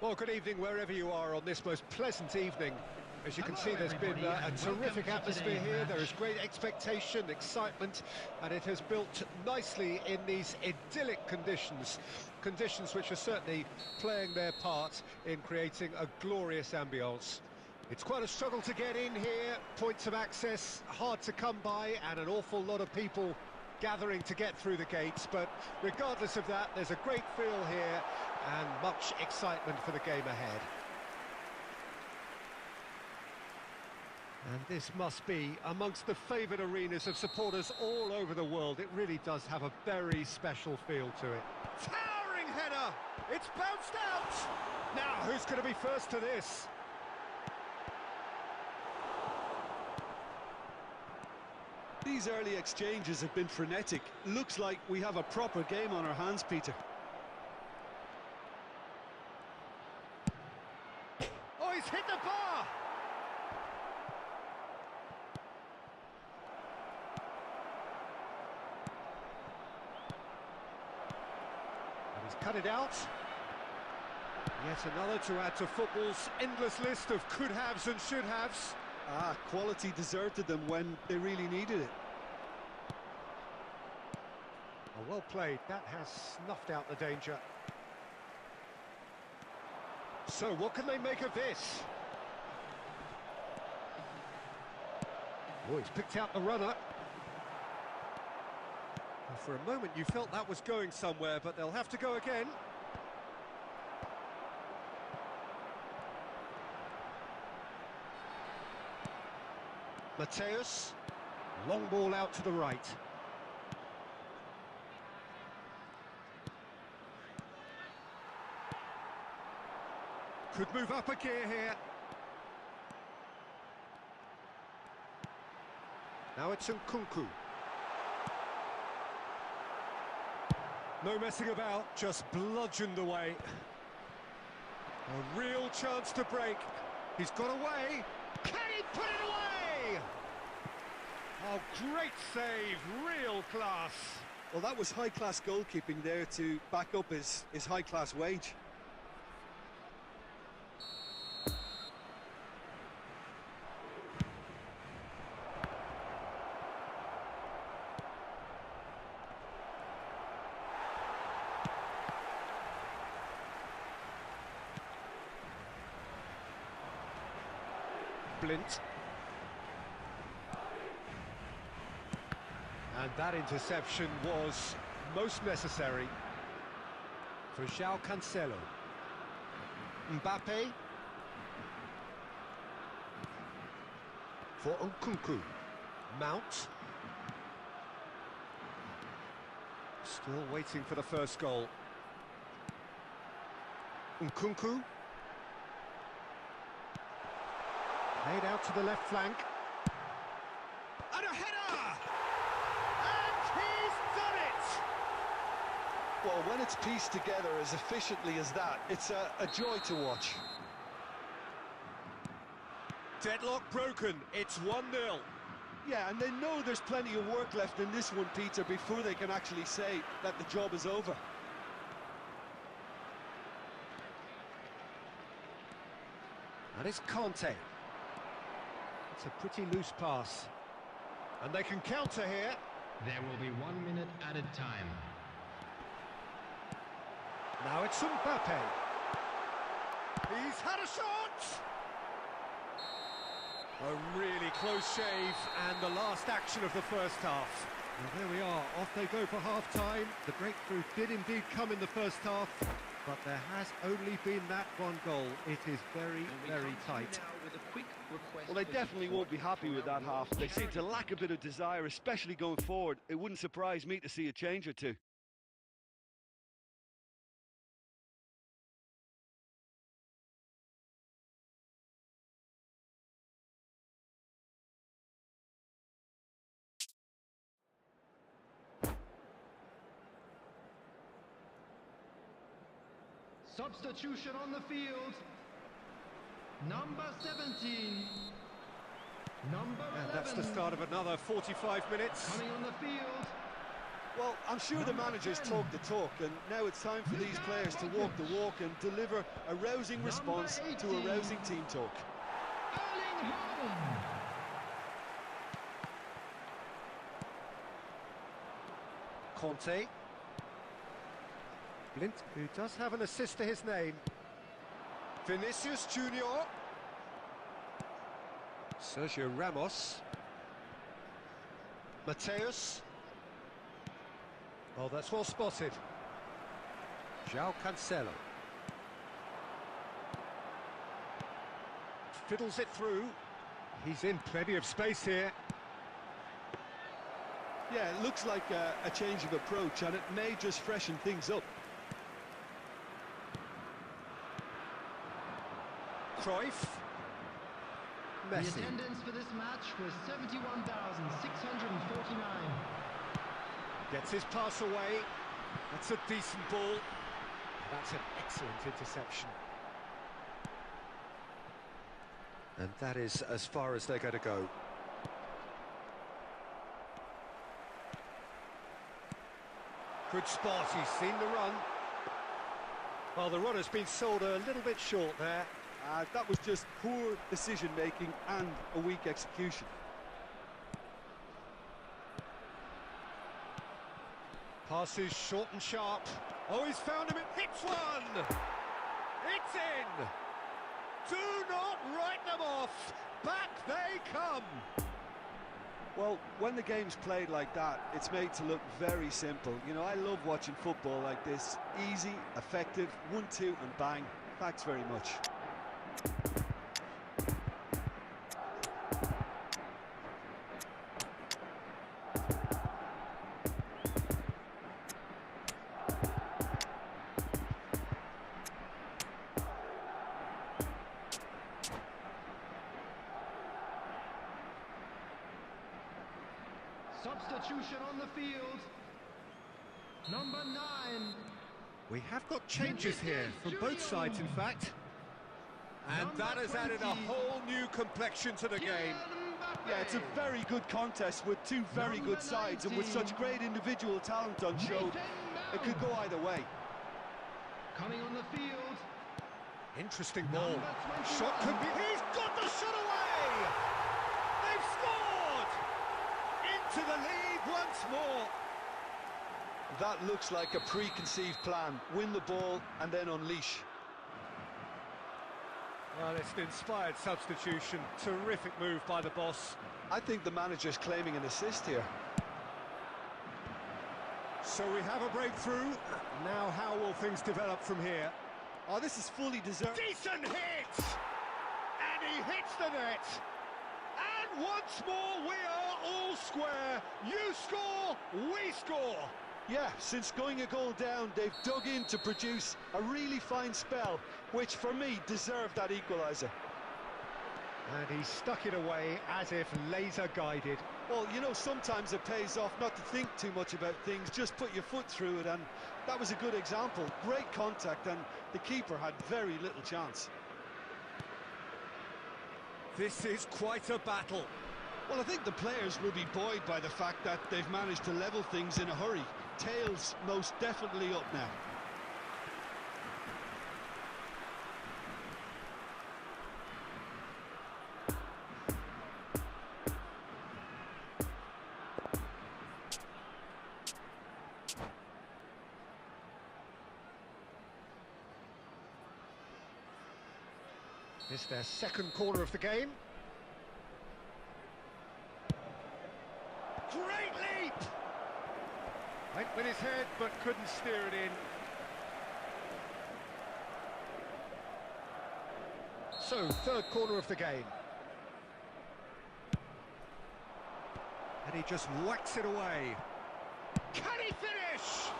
Well, good evening wherever you are on this most pleasant evening. As you can see, there's been a terrific atmosphere here. There is great expectation, excitement, and it has built nicely in these idyllic conditions. Conditions which are certainly playing their part in creating a glorious ambience. It's quite a struggle to get in here, points of access hard to come by, and an awful lot of people gathering to get through the gates, but regardless of that, there's a great feel here and much excitement for the game ahead. And this must be amongst the favoured arenas of supporters all over the world. It really does have a very special feel to it. Towering header! It's bounced out! Now, who's going to be first to this? These early exchanges have been frenetic. Looks like we have a proper game on our hands, Peter. Oh, he's hit the bar! And he's cut it out. Yet another to add to football's endless list of could-haves and should-haves. Quality deserted them when they really needed it. Oh, well played. That has snuffed out the danger. So, what can they make of this? Oh, he's picked out the runner. Well, for a moment you felt that was going somewhere, but they'll have to go again. Mateus, long ball out to the right. Could move up a gear here. Now it's Nkunku. No messing about, just bludgeoned away. A real chance to break. He's got away. Can he put it away? Oh, great save, real class. Well, that was high-class goalkeeping there to back up his high-class wage. Blint. And that interception was most necessary for João Cancelo. Mbappe. For Nkunku. Mount. Still waiting for the first goal. Nkunku. Laid out to the left flank. And a header! And he's done it! Well, when it's pieced together as efficiently as that, it's a joy to watch. Deadlock broken, it's 1-0. Yeah, and they know there's plenty of work left in this one, Peter, before they can actually say that the job is over. And it's Conte. It's a pretty loose pass. And they can counter here. There will be 1 minute added time. Now it's Mbappe. He's had a shot! A really close shave, and the last action of the first half. Well, there we are, off they go for half-time. The breakthrough did indeed come in the first half, but there has only been that one goal. It is very, very tight. Well, they definitely won't be happy with that half. They seem to lack a bit of desire, especially going forward. It wouldn't surprise me to see a change or two. Substitution on the field. Number 17. Number 11. And that's the start of another 45 minutes. Coming on the field. Well, I'm sure the managers talk the talk, and now it's time for these players to walk the walk and deliver a rousing response to a rousing team talk. Conte. Blint, who does have an assist to his name. Vinicius Junior. Sergio Ramos. Mateus. Oh, that's well spotted. João Cancelo. Fiddles it through. He's in plenty of space here. Yeah, it looks like a change of approach, and it may just freshen things up. Cruyff. The Messi. attendance for this match was 71,649. Gets his pass away. That's a decent ball. That's an excellent interception. And that is as far as they're going to go. Good spot, he's seen the run. Well, the runner's been sold a little bit short there. That was just poor decision-making and a weak execution. Passes short and sharp. Oh, he's found him, it hits one! It's in! Do not write them off! Back they come! Well, when the game's played like that, it's made to look very simple. You know, I love watching football like this. Easy, effective, 1-2 and bang. Thanks very much. Substitution on the field. Number 9. We have got changes here from both sides, in fact. And that has added a whole new complexion to the game. Yeah, it's a very good contest with two very good sides, and with such great individual talent on show, it could go either way. Coming on the field. Interesting ball. Shot could be... He's got the shot away! They've scored! Into the lead once more. That looks like a preconceived plan. Win the ball and then unleash. Well, it's an inspired substitution. Terrific move by the boss. I think the manager's claiming an assist here. So we have a breakthrough. Now how will things develop from here? Oh, this is fully deserved. Decent hit! And he hits the net. And once more we are all square. You score, we score. Yeah, since going a goal down, they've dug in to produce a really fine spell, which for me deserved that equaliser. And he stuck it away as if laser guided. Well, you know, sometimes it pays off not to think too much about things, just put your foot through it, and that was a good example. Great contact, and the keeper had very little chance. This is quite a battle. Well, I think the players will be buoyed by the fact that they've managed to level things in a hurry. Tails most definitely up now. It's their second corner of the game. Great leap! Went with his head, but couldn't steer it in. So, third corner of the game. And he just whacks it away. Can he finish?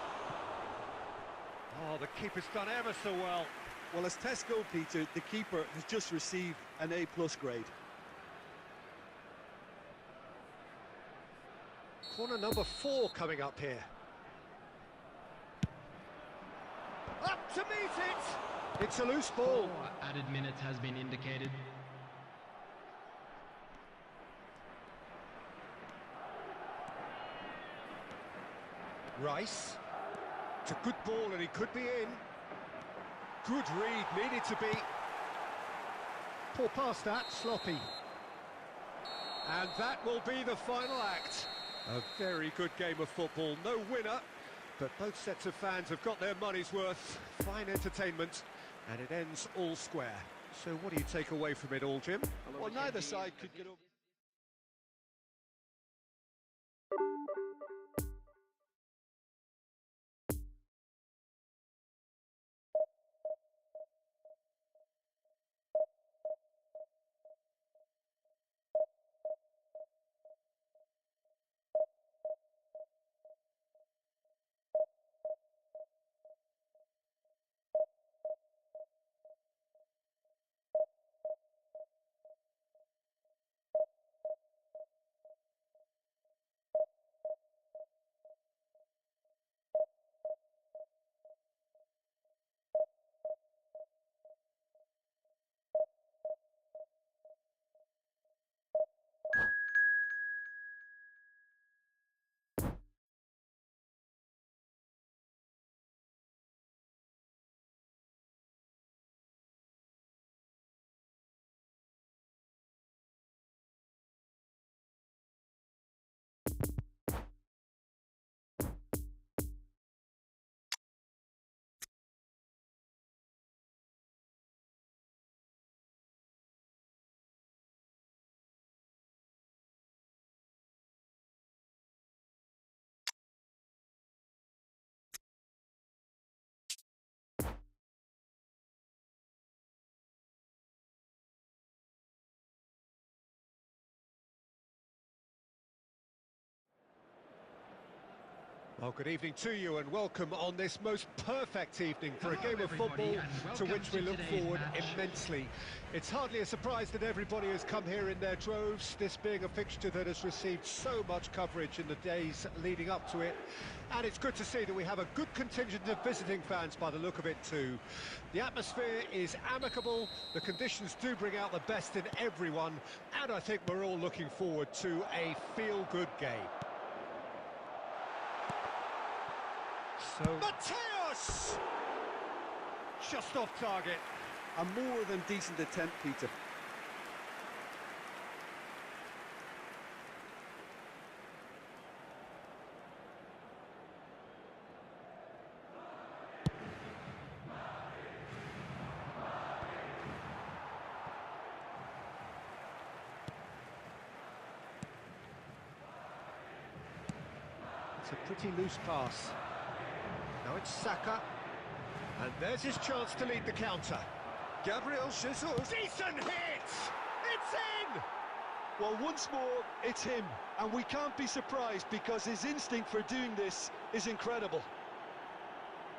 Oh, the keeper's done ever so well. Well, as tests go, Peter, the keeper has just received an A+ grade. Corner number 4 coming up here. Up to meet it! It's a loose ball. 4 added minutes has been indicated. Rice. It's a good ball and he could be in. Good read, needed to be. Poor pass that, sloppy. And that will be the final act. A very good game of football, no winner, but both sets of fans have got their money's worth. Fine entertainment, and it ends all square. So what do you take away from it all, Jim? Well, neither side could get over. Well, good evening to you and welcome on this most perfect evening for a game of football to which we look forward immensely. It's hardly a surprise that everybody has come here in their droves, this being a fixture that has received so much coverage in the days leading up to it. And it's good to see that we have a good contingent of visiting fans by the look of it too. The atmosphere is amicable, the conditions do bring out the best in everyone, and I think we're all looking forward to a feel-good game. So Mateus! Just off target. A more than decent attempt, Peter. It's a pretty loose pass. Now it's Saka, and there's his chance to lead the counter. Gabriel Jesus, decent hit! It's in! Well, once more, it's him, and we can't be surprised because his instinct for doing this is incredible.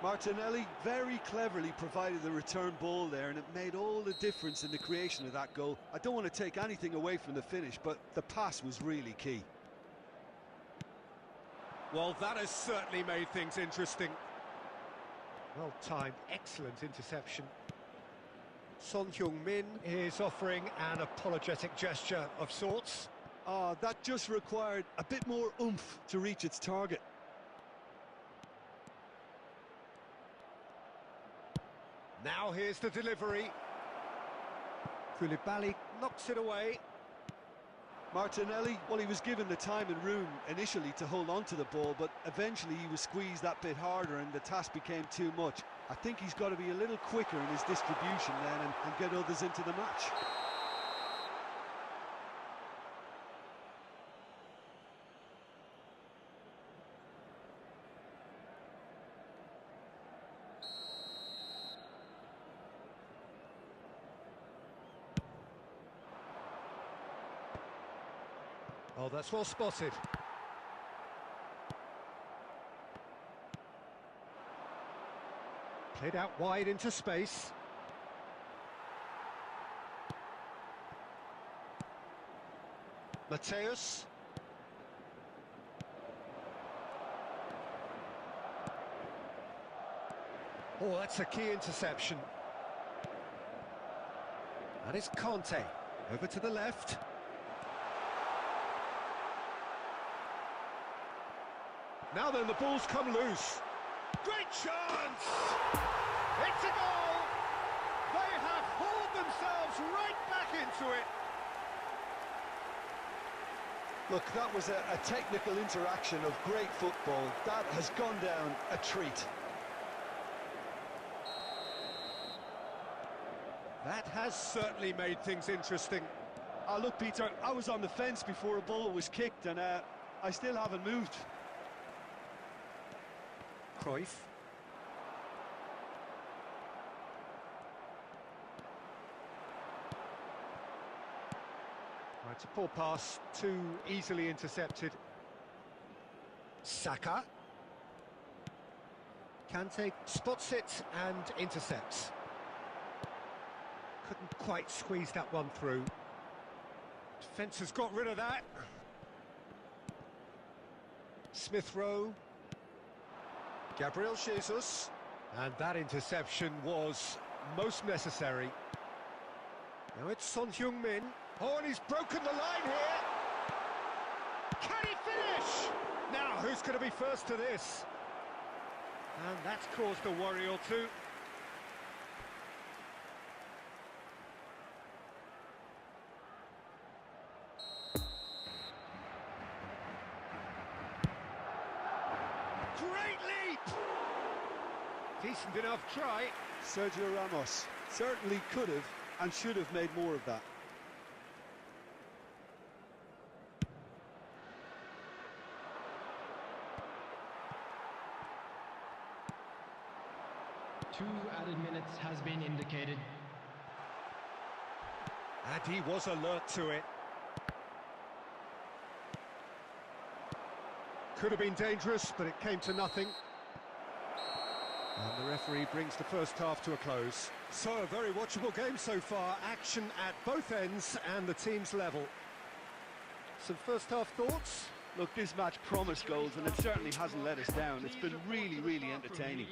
Martinelli very cleverly provided the return ball there, and it made all the difference in the creation of that goal. I don't want to take anything away from the finish, but the pass was really key. Well, that has certainly made things interesting. Well timed, excellent interception. Son Heung-min is offering an apologetic gesture of sorts. That just required a bit more oomph to reach its target. Now here's the delivery. Koulibaly knocks it away. Martinelli, well, he was given the time and room initially to hold on to the ball, but eventually he was squeezed that bit harder and the task became too much. I think he's got to be a little quicker in his distribution then and get others into the match. Oh, that's well spotted. Played out wide into space. Mateus. Oh, that's a key interception. And it's Conte. Over to the left. Now then, the ball's come loose. Great chance! It's a goal! They have hauled themselves right back into it. Look, that was a technical interaction of great football. That has gone down a treat. That has certainly made things interesting. Look, Peter, I was on the fence before a ball was kicked, and I still haven't moved. Cruyff. Right, it's a poor pass, too easily intercepted. Saka. Kante spots it and intercepts. Couldn't quite squeeze that one through. Defence has got rid of that. Smith Rowe. Gabriel Jesus. And that interception was most necessary. Now it's Son Heung-min. Oh, and he's broken the line here. Can he finish? Now, who's going to be first to this? And that's caused a worry or two. Great leap! Decent enough try. Sergio Ramos certainly could have and should have made more of that. Two added minutes has been indicated. And he was alert to it. Could have been dangerous, but it came to nothing. And the referee brings the first half to a close. So, a very watchable game so far. Action at both ends and the team's level. Some first half thoughts? Look, this match promised goals, and it certainly hasn't let us down. It's been really, really entertaining.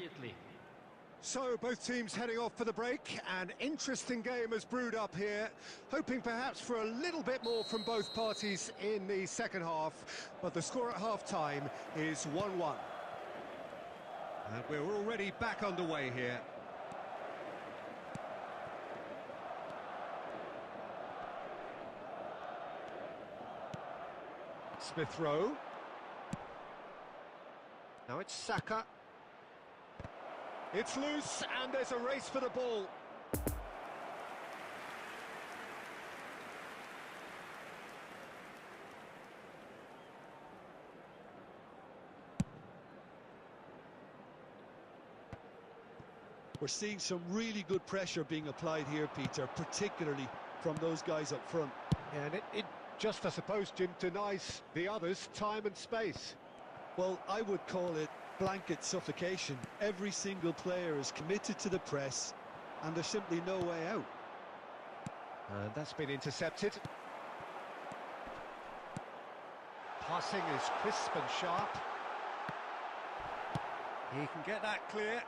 So, both teams heading off for the break. An interesting game has brewed up here, hoping perhaps for a little bit more from both parties in the second half. But the score at half-time is 1-1. And we're already back underway here. Smith Rowe. Now it's Saka. It's loose, and there's a race for the ball. We're seeing some really good pressure being applied here, Peter, particularly from those guys up front. Yeah, and it just, I suppose, Jim, denies the others time and space. Well, I would call it blanket suffocation. Every single player is committed to the press, and there's simply no way out. And that's been intercepted. Passing is crisp and sharp. He can get that clear.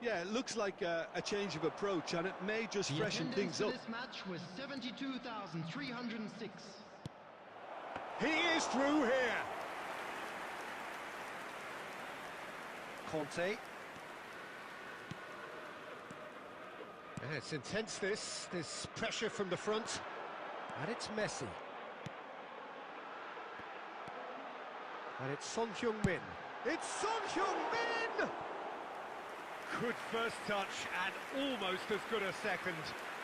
Yeah, it looks like a change of approach, and it may just freshen things up. This match was 72,306. He is through here. Conte. Yeah, it's intense, this pressure from the front. And it's Messi. And it's Son Heung-min. It's Son Heung-min! Good first touch and almost as good a second.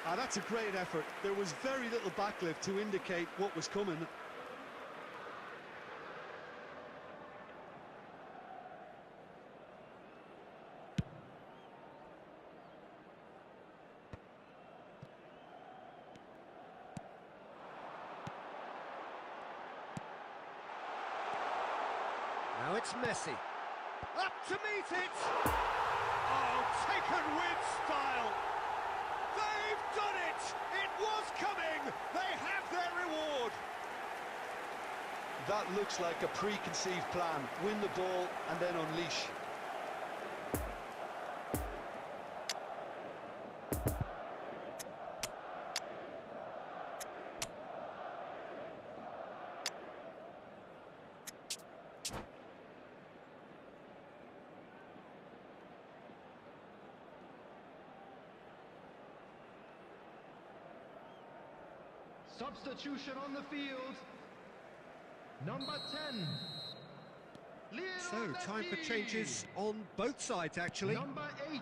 That's a great effort. There was very little backlift to indicate what was coming. Now it's Messi. Up to meet it! Oh, taken with style! They've done it! It was coming! They have their reward! That looks like a preconceived plan. Win the ball and then unleash. Substitution on the field. Number 10. So, time for changes on both sides, actually. Number 8.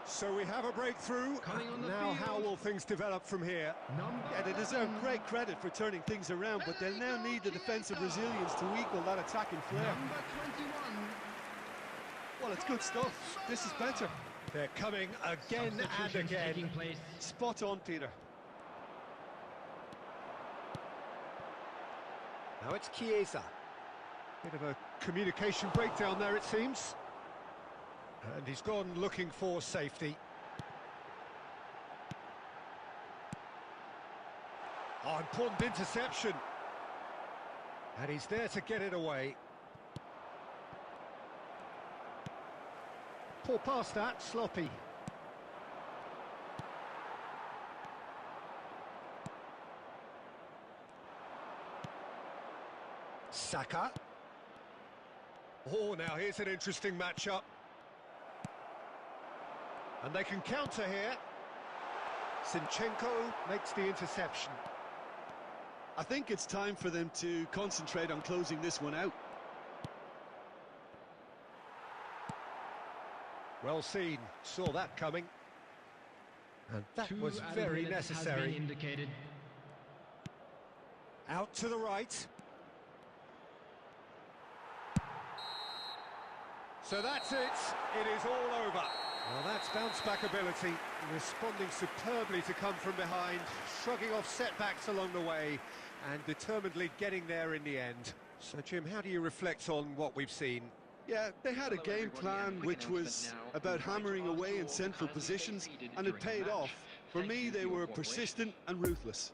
So we have a breakthrough. Coming on the Now, field. how will things develop from here? Number Yeah, they deserve 11. great credit for turning things around, but they'll now need the defensive resilience to equal that attacking flair. Number 21. Well, it's good stuff. This is better. They're coming again and Substitutions again. taking place. Spot on, Peter. Now it's Chiesa. Bit of a communication breakdown there, it seems. And he's gone looking for safety. Oh, important interception. And he's there to get it away. Poor pass that, sloppy. Saka. Oh, now here's an interesting matchup. And they can counter here. Zinchenko makes the interception. I think it's time for them to concentrate on closing this one out. Well seen, saw that coming. And that 2 was added very minutes has necessary. been indicated. Out to the right. So that's it. It is all over. Well, that's bounce-back ability, responding superbly to come from behind, shrugging off setbacks along the way, and determinedly getting there in the end. So, Jim, how do you reflect on what we've seen? Yeah, they had a game plan which was about hammering away in central positions, and it paid off. For me, they were persistent and ruthless.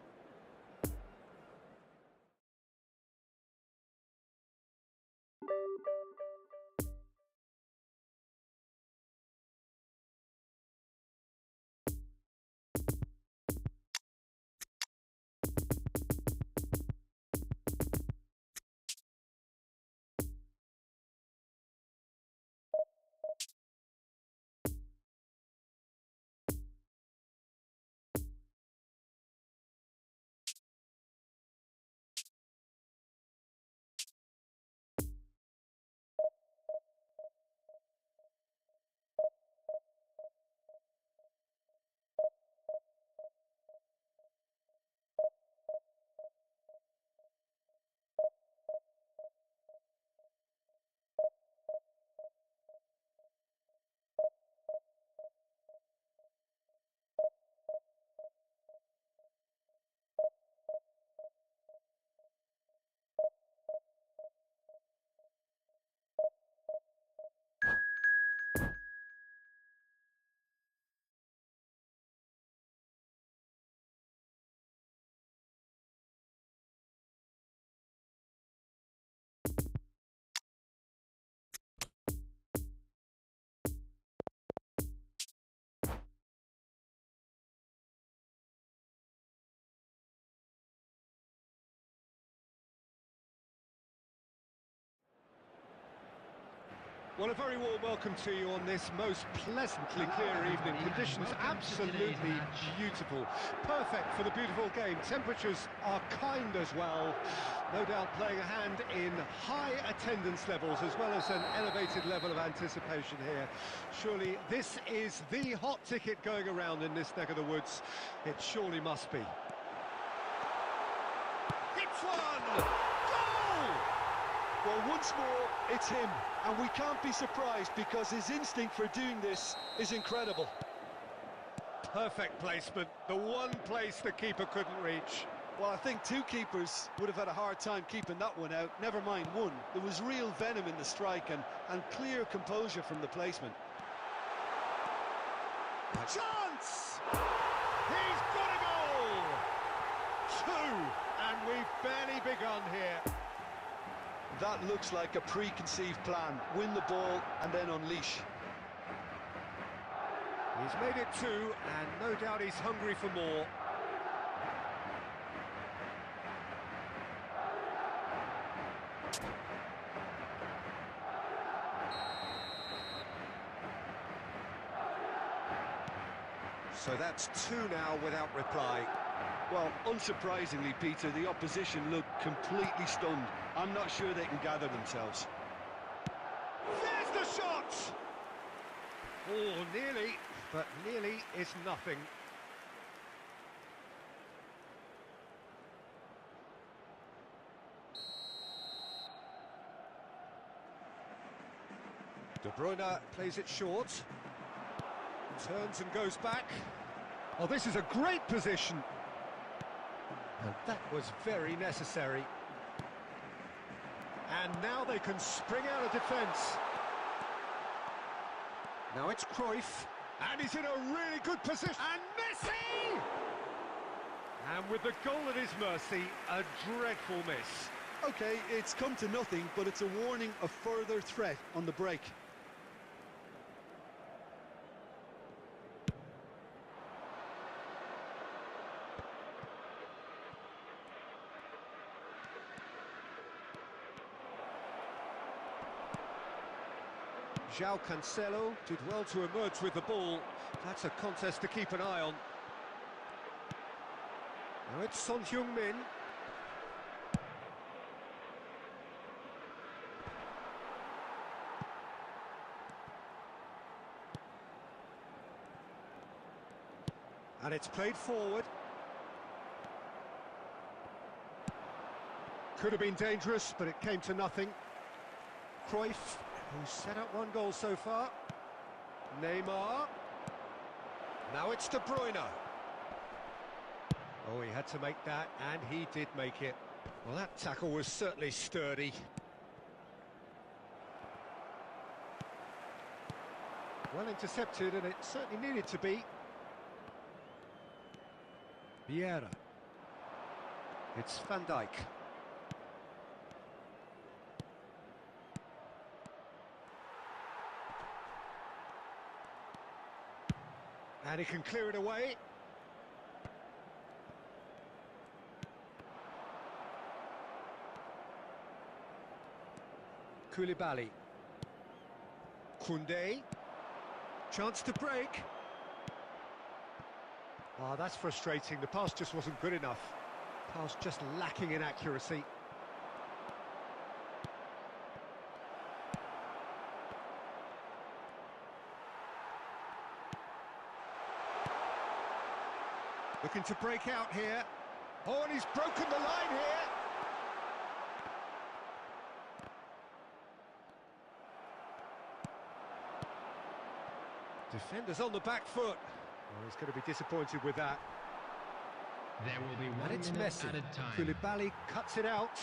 Well, a very warm welcome to you on this most pleasantly clear evening. Conditions absolutely beautiful. Perfect for the beautiful game. Temperatures are kind as well. No doubt playing a hand in high attendance levels as well as an elevated level of anticipation here. Surely this is the hot ticket going around in this neck of the woods. It surely must be. Hits one! Goal! Well, once more, it's him, and we can't be surprised because his instinct for doing this is incredible. Perfect placement, the one place the keeper couldn't reach. Well, I think two keepers would have had a hard time keeping that one out, never mind one. There was real venom in the strike and clear composure from the placement. Chance! He's got a goal! Two, and we've barely begun here. That looks like a preconceived plan. Win the ball and then unleash. He's made it two, and no doubt he's hungry for more. So that's two now without reply. Well, unsurprisingly, Peter, the opposition looked completely stunned. I'm not sure they can gather themselves. There's the shot! Oh, nearly, but nearly is nothing. De Bruyne plays it short. Turns and goes back. Oh, this is a great position. And that was very necessary. And now they can spring out of defence. Now it's Cruyff. And he's in a really good position. And Messi! And with the goal at his mercy, a dreadful miss. OK, it's come to nothing, but it's a warning of further threat on the break. João Cancelo did well to emerge with the ball. That's a contest to keep an eye on. Now it's Son Heung-min. And it's played forward. Could have been dangerous, but it came to nothing. Cruyff, who's set up one goal so far. Neymar. Now it's De Bruyne. Oh, he had to make that, and he did make it. Well, that tackle was certainly sturdy. Well intercepted, and it certainly needed to be. Vieira. It's Van Dijk. And he can clear it away. Koulibaly. Koundé. Chance to break. Ah, that's frustrating. The pass just wasn't good enough. Pass just lacking in accuracy. Looking to break out here. Oh, and he's broken the line here. Defenders on the back foot. Oh, he's going to be disappointed with that. There will be And it's 1 minute Messi. added time. Koulibaly cuts it out.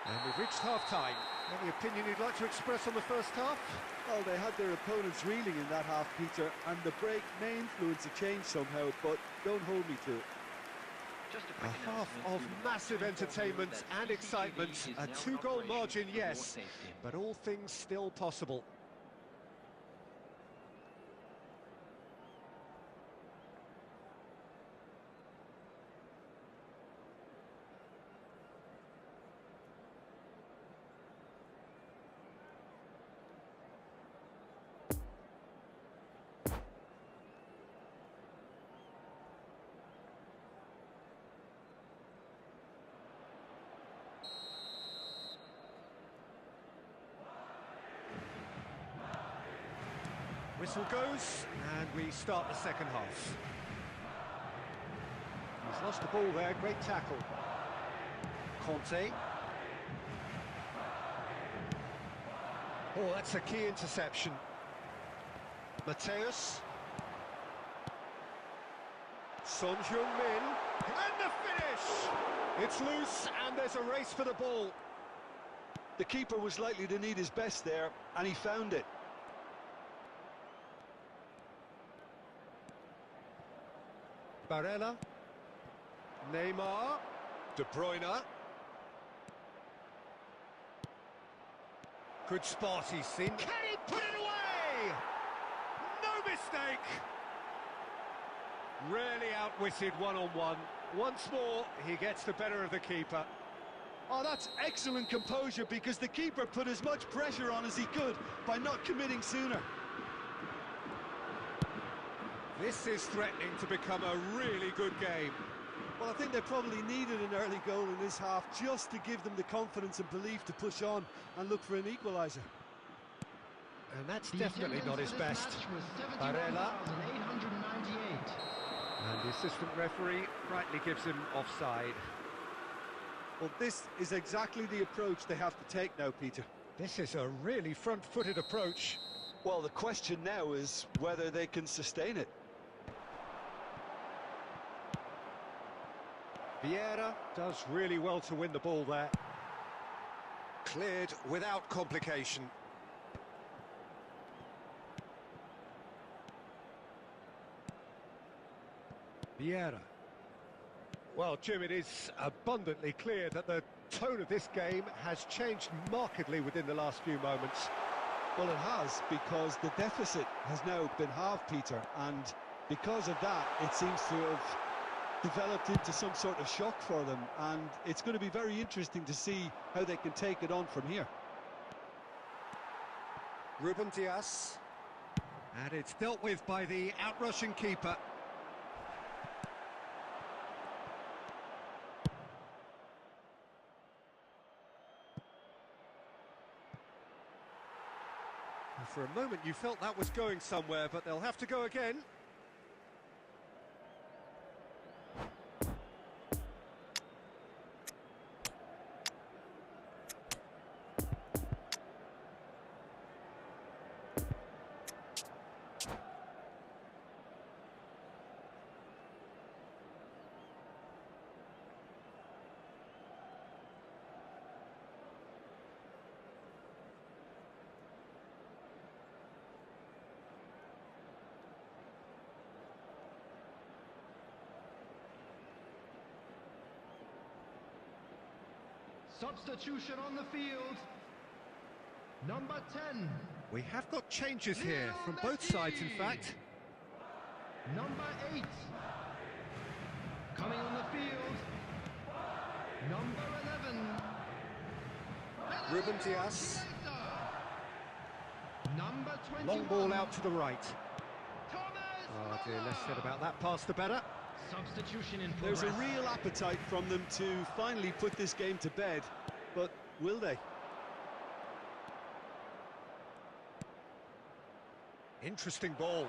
And we've reached half-time. Any opinion you'd like to express on the first half? Well, they had their opponents reeling in that half, Peter, and the break may influence a change somehow, but don't hold me to it. A half of massive entertainment and excitement. A 2-goal margin, yes, but all things still possible. Whistle goes, and we start the second half. He's lost the ball there, great tackle. Conte. Oh, that's a key interception. Mateus. Son Heung-min. And the finish! It's loose, and there's a race for the ball. The keeper was likely to need his best there, and he found it. Barella. Neymar. De Bruyne. Good spot he's seen. Can he put it away? No mistake. Really outwitted one-on-one. Once more, he gets the better of the keeper. Oh, that's excellent composure, because the keeper put as much pressure on as he could by not committing sooner. This is threatening to become a really good game. Well, I think they probably needed an early goal in this half just to give them the confidence and belief to push on and look for an equaliser. And that's The definitely not his attendance for best. this match was Barella. 71,898. And the assistant referee rightly gives him offside. Well, this is exactly the approach they have to take now, Peter. This is a really front-footed approach. Well, the question now is whether they can sustain it. Vieira does really well to win the ball there. Cleared without complication. Vieira. Well, Jim, it is abundantly clear that the tone of this game has changed markedly within the last few moments. Well, it has, because the deficit has now been halved, Peter, and because of that, it seems to have developed into some sort of shock for them, and it's going to be very interesting to see how they can take it on from here. Ruben Dias. And it's dealt with by the out-rushing keeper. For a moment you felt that was going somewhere, but they'll have to go again. Substitution on the field. Number 10. We have got changes here from both sides, in fact. Number 8. Coming on the field. Number 11. Ruben Dias. Number 21. Long ball out to the right. Thomas Oh dear, less said Muller. about that pass the better. Substitution in There's progress. a real appetite from them to finally put this game to bed, but will they? Interesting ball.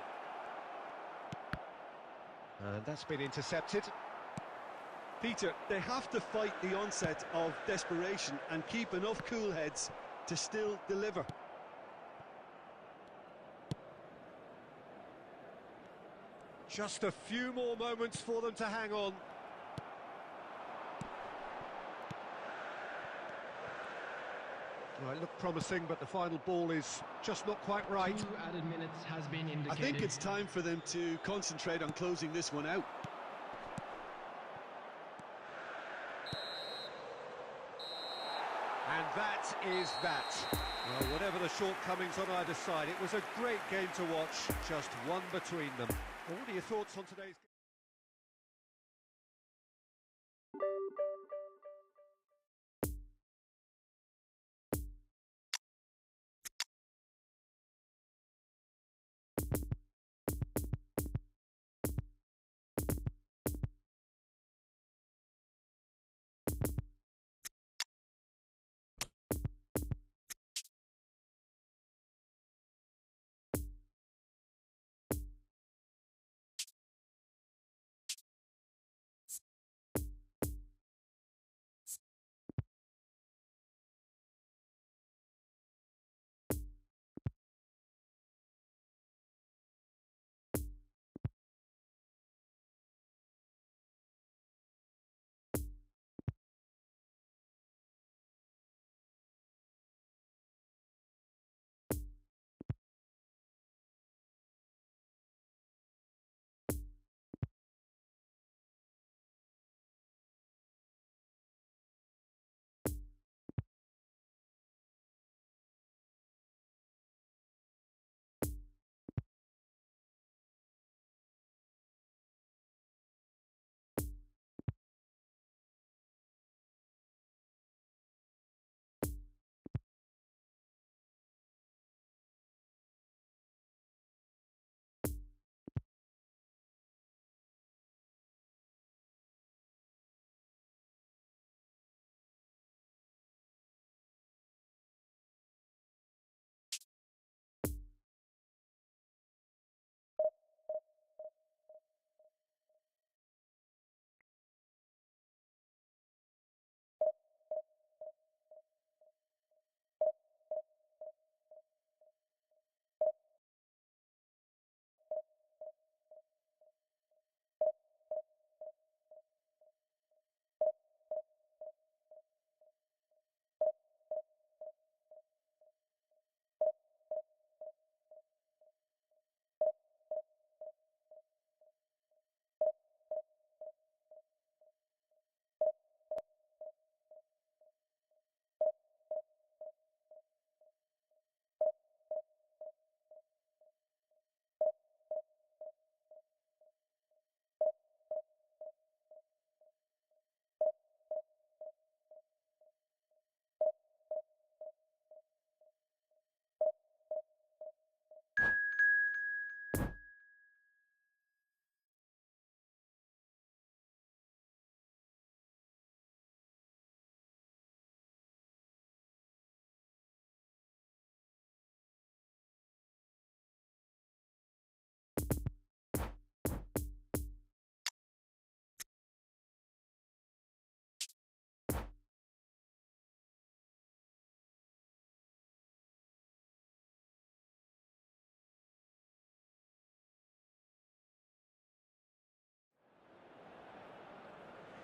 And that's been intercepted. Peter, they have to fight the onset of desperation and keep enough cool heads to still deliver. Just a few more moments for them to hang on. Well, it looked promising, but the final ball is just not quite right. 2 added minutes has been indicated. I think it's time for them to concentrate on closing this one out. And that is that. Well, whatever the shortcomings on either side, it was a great game to watch, just one between them. What are your thoughts on today's game?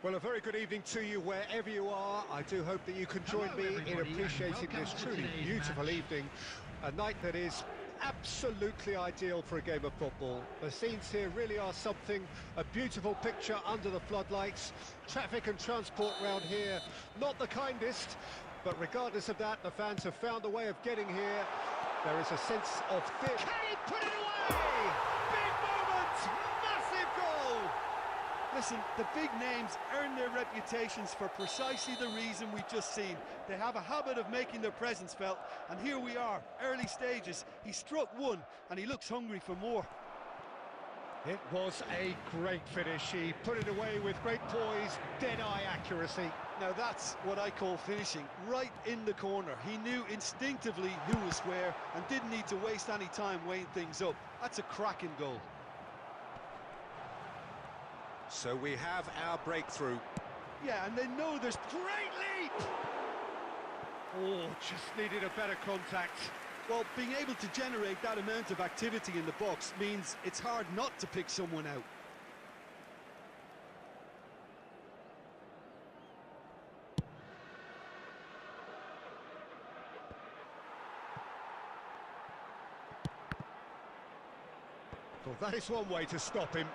Well, a very good evening to you wherever you are. I do hope that you can join Hello, me in everybody, and appreciating welcome this to truly today's beautiful match. evening. A night that is absolutely ideal for a game of football. The scenes here really are something, a beautiful picture under the floodlights. Traffic and transport round here, not the kindest, but regardless of that, the fans have found a way of getting here. There is a sense of fear. Can he put it away? Big moment! Massive goal! Listen, the big names earn their reputations for precisely the reason we've just seen. They have a habit of making their presence felt, and here we are, early stages. He struck one, and he looks hungry for more. It was a great finish. He put it away with great poise, dead-eye accuracy. Now that's what I call finishing, right in the corner. He knew instinctively who was where and didn't need to waste any time weighing things up. That's a cracking goal. So we have our breakthrough. Yeah, and they know there's Great leap! Oh, just needed a better contact. Well, being able to generate that amount of activity in the box means it's hard not to pick someone out. Well, that is one way to stop him.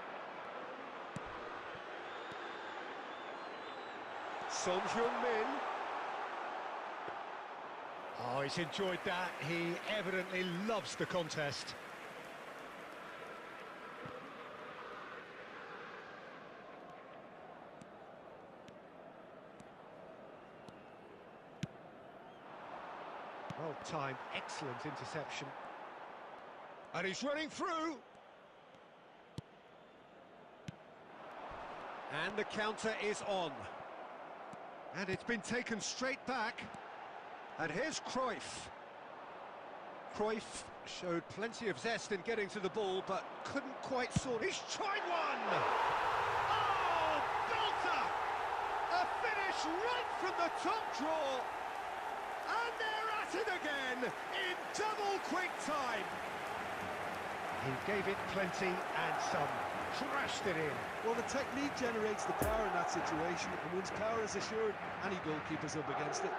Son Heung-min. Oh, he's enjoyed that. He evidently loves the contest. Well-timed, excellent interception. And he's running through. And the counter is on. And it's been taken straight back. And here's Cruyff. Cruyff showed plenty of zest in getting to the ball, but couldn't quite sort. He's tried one! Oh, belter! A finish right from the top draw. And they're at it again in double quick time. He gave it plenty and some. Crashed it in. Well, the technique generates the power in that situation, and once power is assured, any goalkeeper's up against it.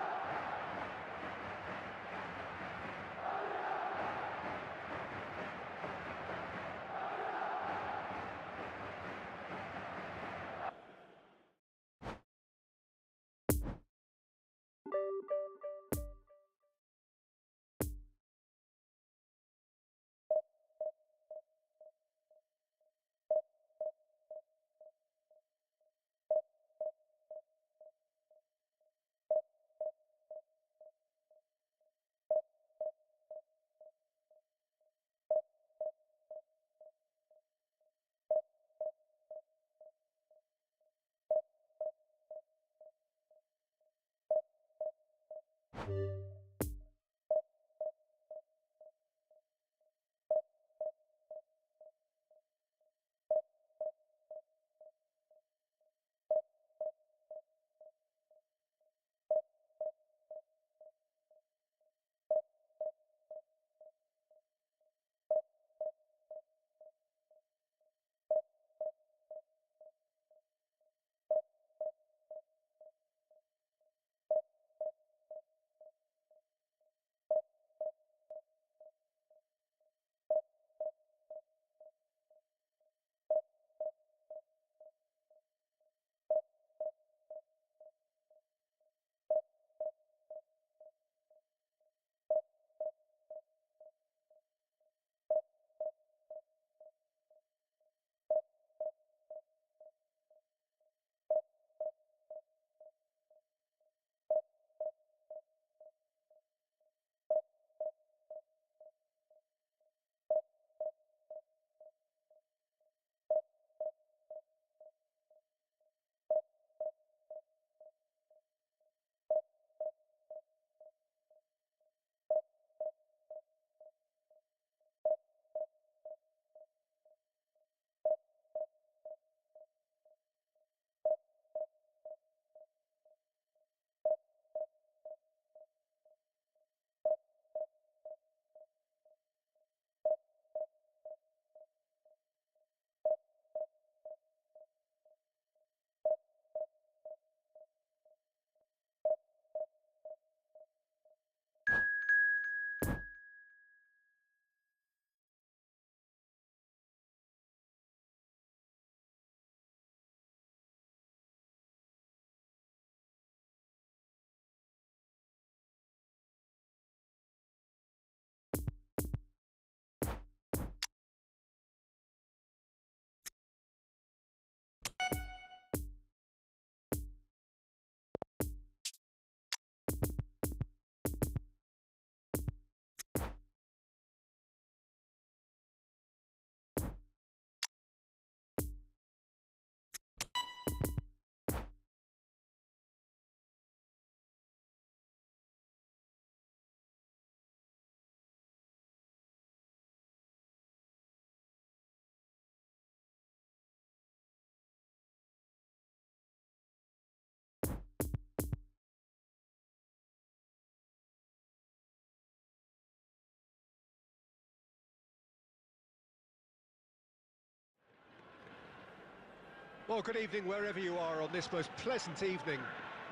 Well, good evening wherever you are on this most pleasant evening.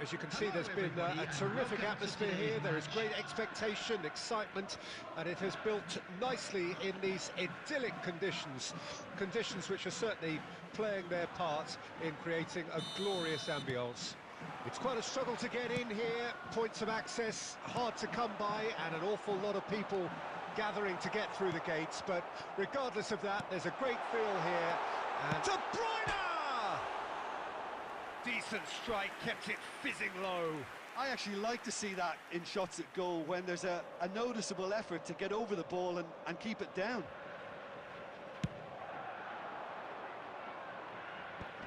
As you can see, there's been a terrific atmosphere here. There is great expectation, excitement, and it has built nicely in these idyllic conditions. Conditions which are certainly playing their part in creating a glorious ambience. It's quite a struggle to get in here, points of access hard to come by, and an awful lot of people gathering to get through the gates. But regardless of that, there's a great feel here. And De Bruyne! Decent strike, kept it fizzing low. I actually like to see that in shots at goal, when there's a noticeable effort to get over the ball and keep it down.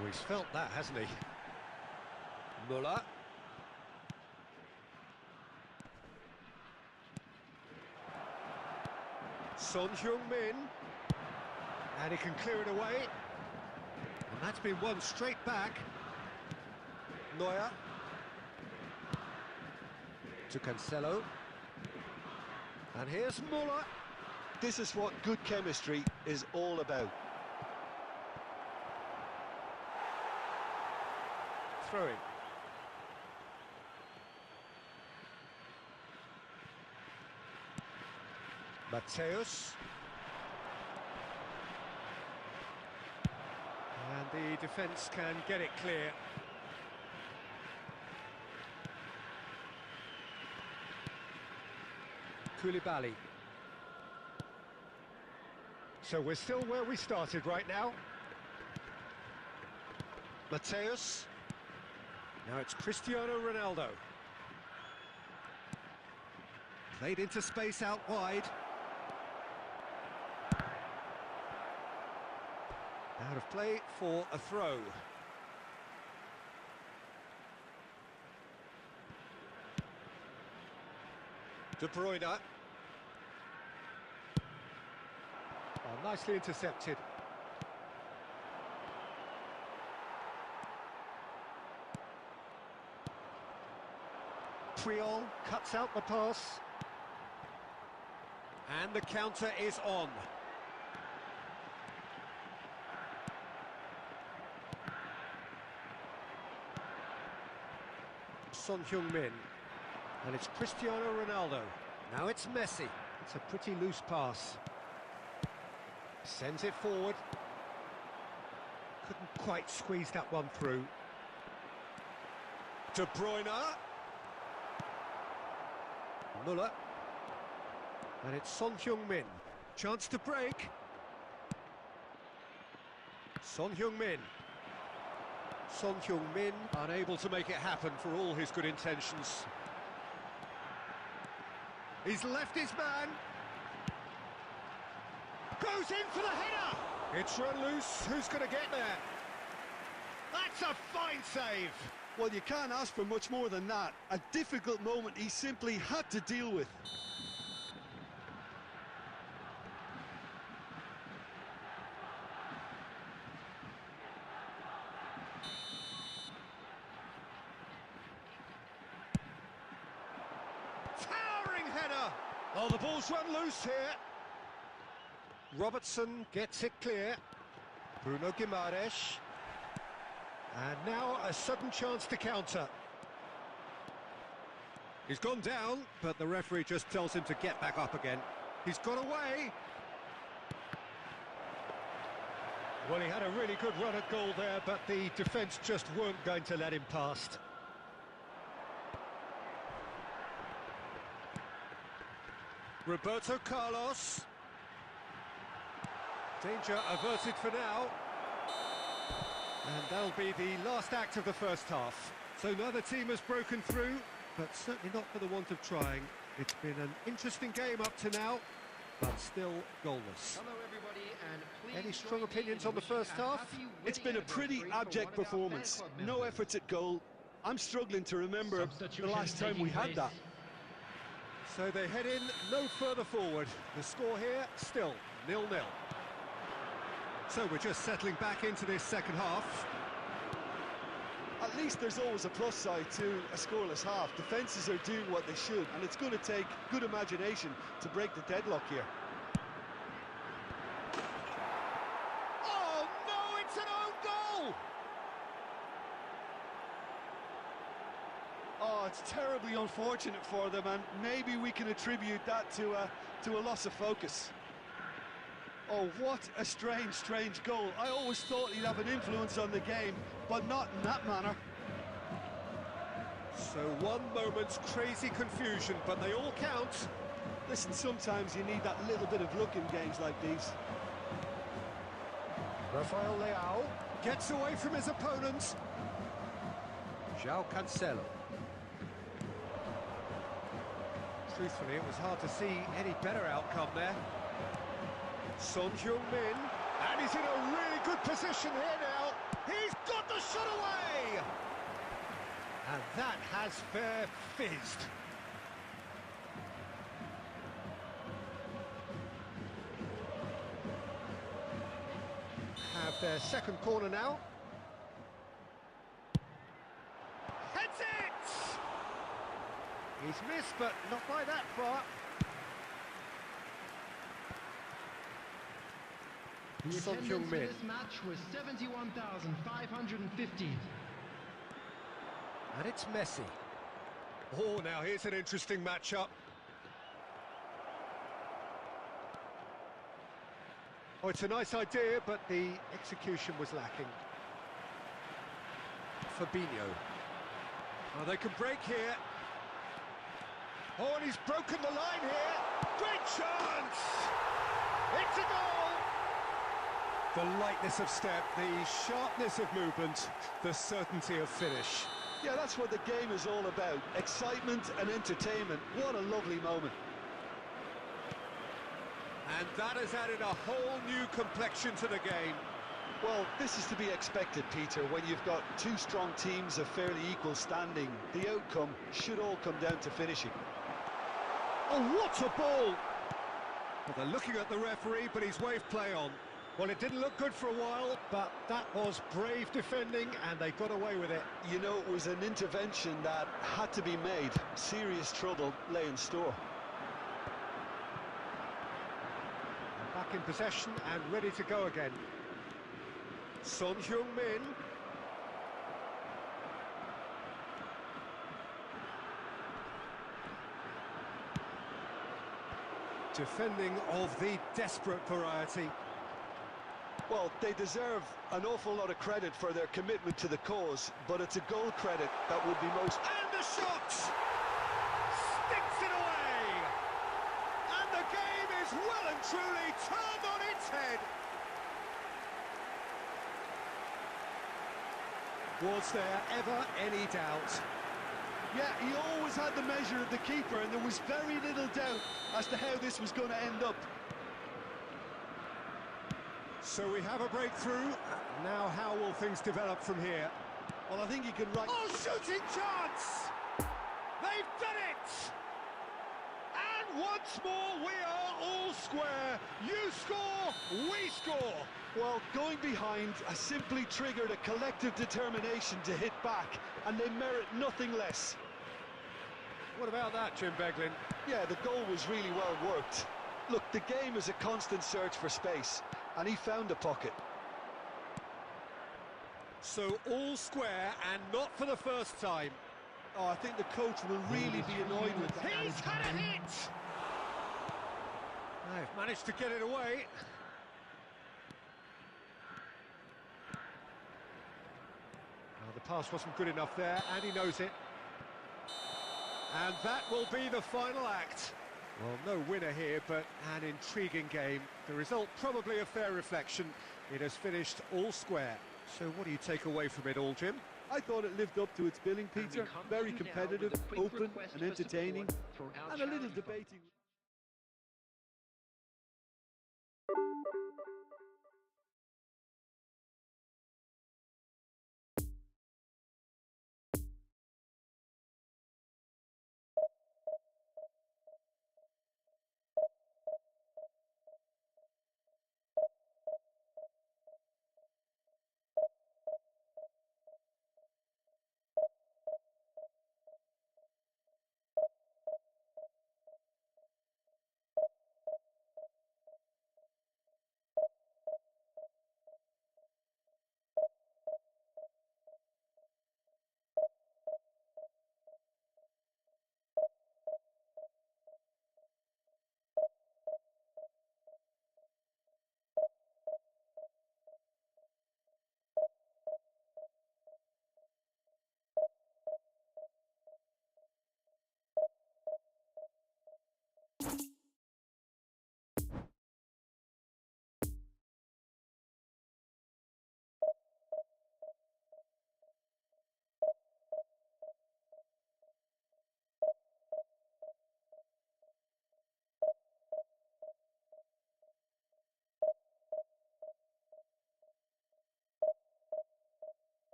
Oh, he's felt that, hasn't he? Müller. Son Heung-min. And he can clear it away. And that's been won straight back. Neuer. To Cancelo. And here's Müller. This is what good chemistry is all about. Throw in. Matthäus. And the defence can get it clear. Koulibaly. So we're still where we started right now. Matthäus. Now it's Cristiano Ronaldo. Played into space out wide. Out of play for a throw. De Bruyne. Oh, nicely intercepted. Puyol cuts out the pass. And the counter is on. Son Heung-min. And it's Cristiano Ronaldo. Now it's Messi. It's a pretty loose pass. Sends it forward. Couldn't quite squeeze that one through. De Bruyne. Müller. And it's Son Heung-min. Chance to break. Son Heung-min. Son Heung-min unable to make it happen for all his good intentions. He's left his man. Goes in for the header. It's run loose. Who's going to get there? That's a fine save. Well, you can't ask for much more than that. A difficult moment he simply had to deal with. Towering header. Oh, the ball's run loose here. Robertson gets it clear. Bruno Guimaraes. And now a sudden chance to counter. He's gone down, but the referee just tells him to get back up again. He's got away. Well, he had a really good run at goal there, but the defence just weren't going to let him past. Roberto Carlos. Danger averted for now. And that'll be the last act of the first half. So neither team has broken through, but certainly not for the want of trying. It's been an interesting game up to now, but still goalless. Hello everybody, and please Any strong join me opinions in on the wishing first a half? happy It's winning been a pretty anniversary for abject one of our performance. fan club No members. efforts at goal. I'm struggling to remember the last time we had that. So they head in no further forward. The score here, still 0-0. So we're just settling back into this second half. At least there's always a plus side to a scoreless half. Defences are doing what they should, and it's going to take good imagination to break the deadlock here. Oh no, it's an own goal! That's terribly unfortunate for them, and maybe we can attribute that to a loss of focus. Oh, what a strange goal. I always thought he'd have an influence on the game, but not in that manner. So one moment's crazy confusion, but they all count. Listen, sometimes you need that little bit of luck in games like these. Rafael Leao gets away from his opponent. João Cancelo. Truthfully, it was hard to see any better outcome there. Son Heung-min, and he's in a really good position here now. He's got the shot away! And that has fair fizzed. Have their second corner now. Heads it! He's missed, but not by that far. The Son attendance for Heung-min. this match was 71,550. And it's Messi. Oh, now here's an interesting matchup. Oh, it's a nice idea, but the execution was lacking. Fabinho. Oh, they can break here. Oh, and he's broken the line here. Great chance! It's a goal! The lightness of step, the sharpness of movement, the certainty of finish. Yeah, that's what the game is all about. Excitement and entertainment. What a lovely moment. And that has added a whole new complexion to the game. Well, this is to be expected, Peter, when you've got two strong teams of fairly equal standing. The outcome should all come down to finishing. Oh, what a ball! Well, they're looking at the referee, but he's waved play on. Well, it didn't look good for a while, but that was brave defending, and they got away with it. You know, it was an intervention that had to be made. Serious trouble lay in store. Back in possession and ready to go again. Son Heung-min. Defending of the desperate variety. Well, they deserve an awful lot of credit for their commitment to the cause, but it's a goal credit that would be most... And the shot! Sticks it away! And the game is well and truly turned on its head. Was there ever any doubt? Yeah, he always had the measure of the keeper, and there was very little doubt as to how this was going to end up. So we have a breakthrough. Now how will things develop from here? Well, I think he can write... Oh, shooting chance! They've done it! And once more we are all square. You score, we score. Well, going behind has simply triggered a collective determination to hit back, and they merit nothing less. What about that, Jim Beglin? Yeah, the goal was really well worked. Look, the game is a constant search for space, and he found the pocket. So all square, and not for the first time. Oh, I think the coach will really be annoyed with that. He's had a hit! They've managed to get it away. Oh, the pass wasn't good enough there, and he knows it. And that will be the final act. Well, no winner here, but an intriguing game. The result probably a fair reflection. It has finished all square. So what do you take away from it all, Jim? I thought it lived up to its billing, Peter. Very competitive, open and entertaining, and a little debating.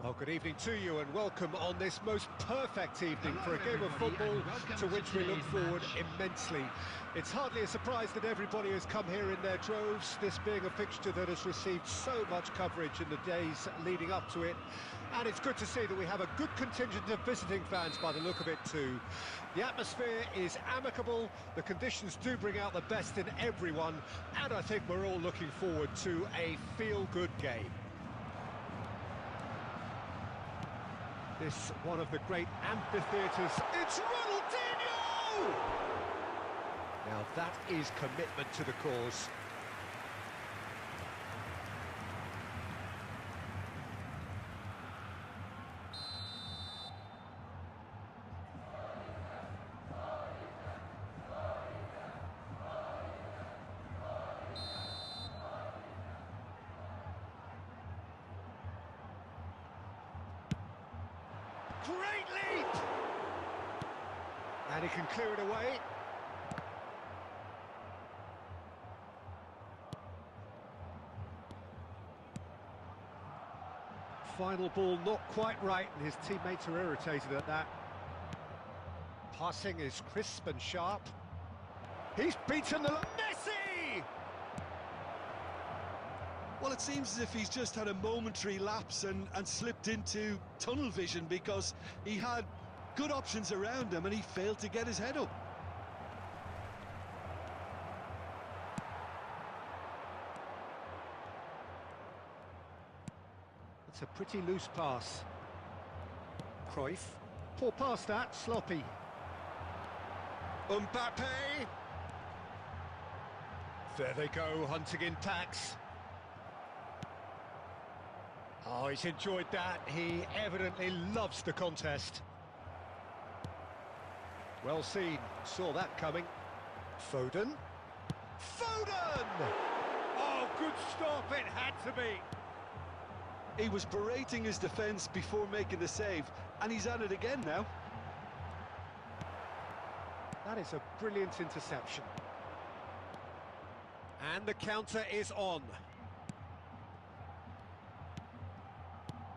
Well, good evening to you and welcome on this most perfect evening for a game of football to which we look forward immensely. It's hardly a surprise that everybody has come here in their droves, this being a fixture that has received so much coverage in the days leading up to it. And it's good to see that we have a good contingent of visiting fans by the look of it too. The atmosphere is amicable, the conditions do bring out the best in everyone, and I think we're all looking forward to a feel-good game. This one of the great amphitheatres, it's Ronaldo! Now that is commitment to the cause. Great leap! And he can clear it away. Final ball not quite right, and his teammates are irritated at that. Passing is crisp and sharp. He's beaten the... Messi! Well, it seems as if he's just had a momentary lapse and slipped into tunnel vision, because he had good options around him and he failed to get his head up. It's a pretty loose pass. Cruyff. Poor pass that, sloppy. Mbappe! There they go, hunting in packs. Oh, he's enjoyed that. He evidently loves the contest. Well seen. Saw that coming. Foden. Foden! Oh, good stop. It had to be. He was berating his defence before making the save, and he's at it again now. That is a brilliant interception. And the counter is on.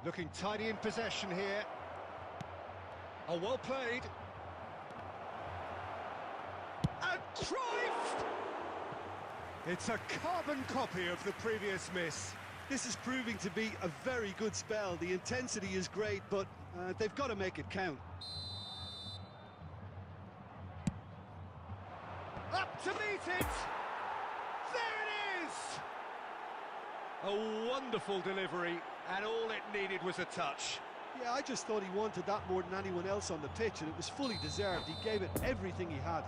Looking tidy in possession here. Oh, well played. And Cruyff! It's a carbon copy of the previous miss. This is proving to be a very good spell. The intensity is great, but they've got to make it count. Up to meet it! There it is! A wonderful delivery, and all it needed was a touch. Yeah, I just thought he wanted that more than anyone else on the pitch, and it was fully deserved. He gave it everything he had.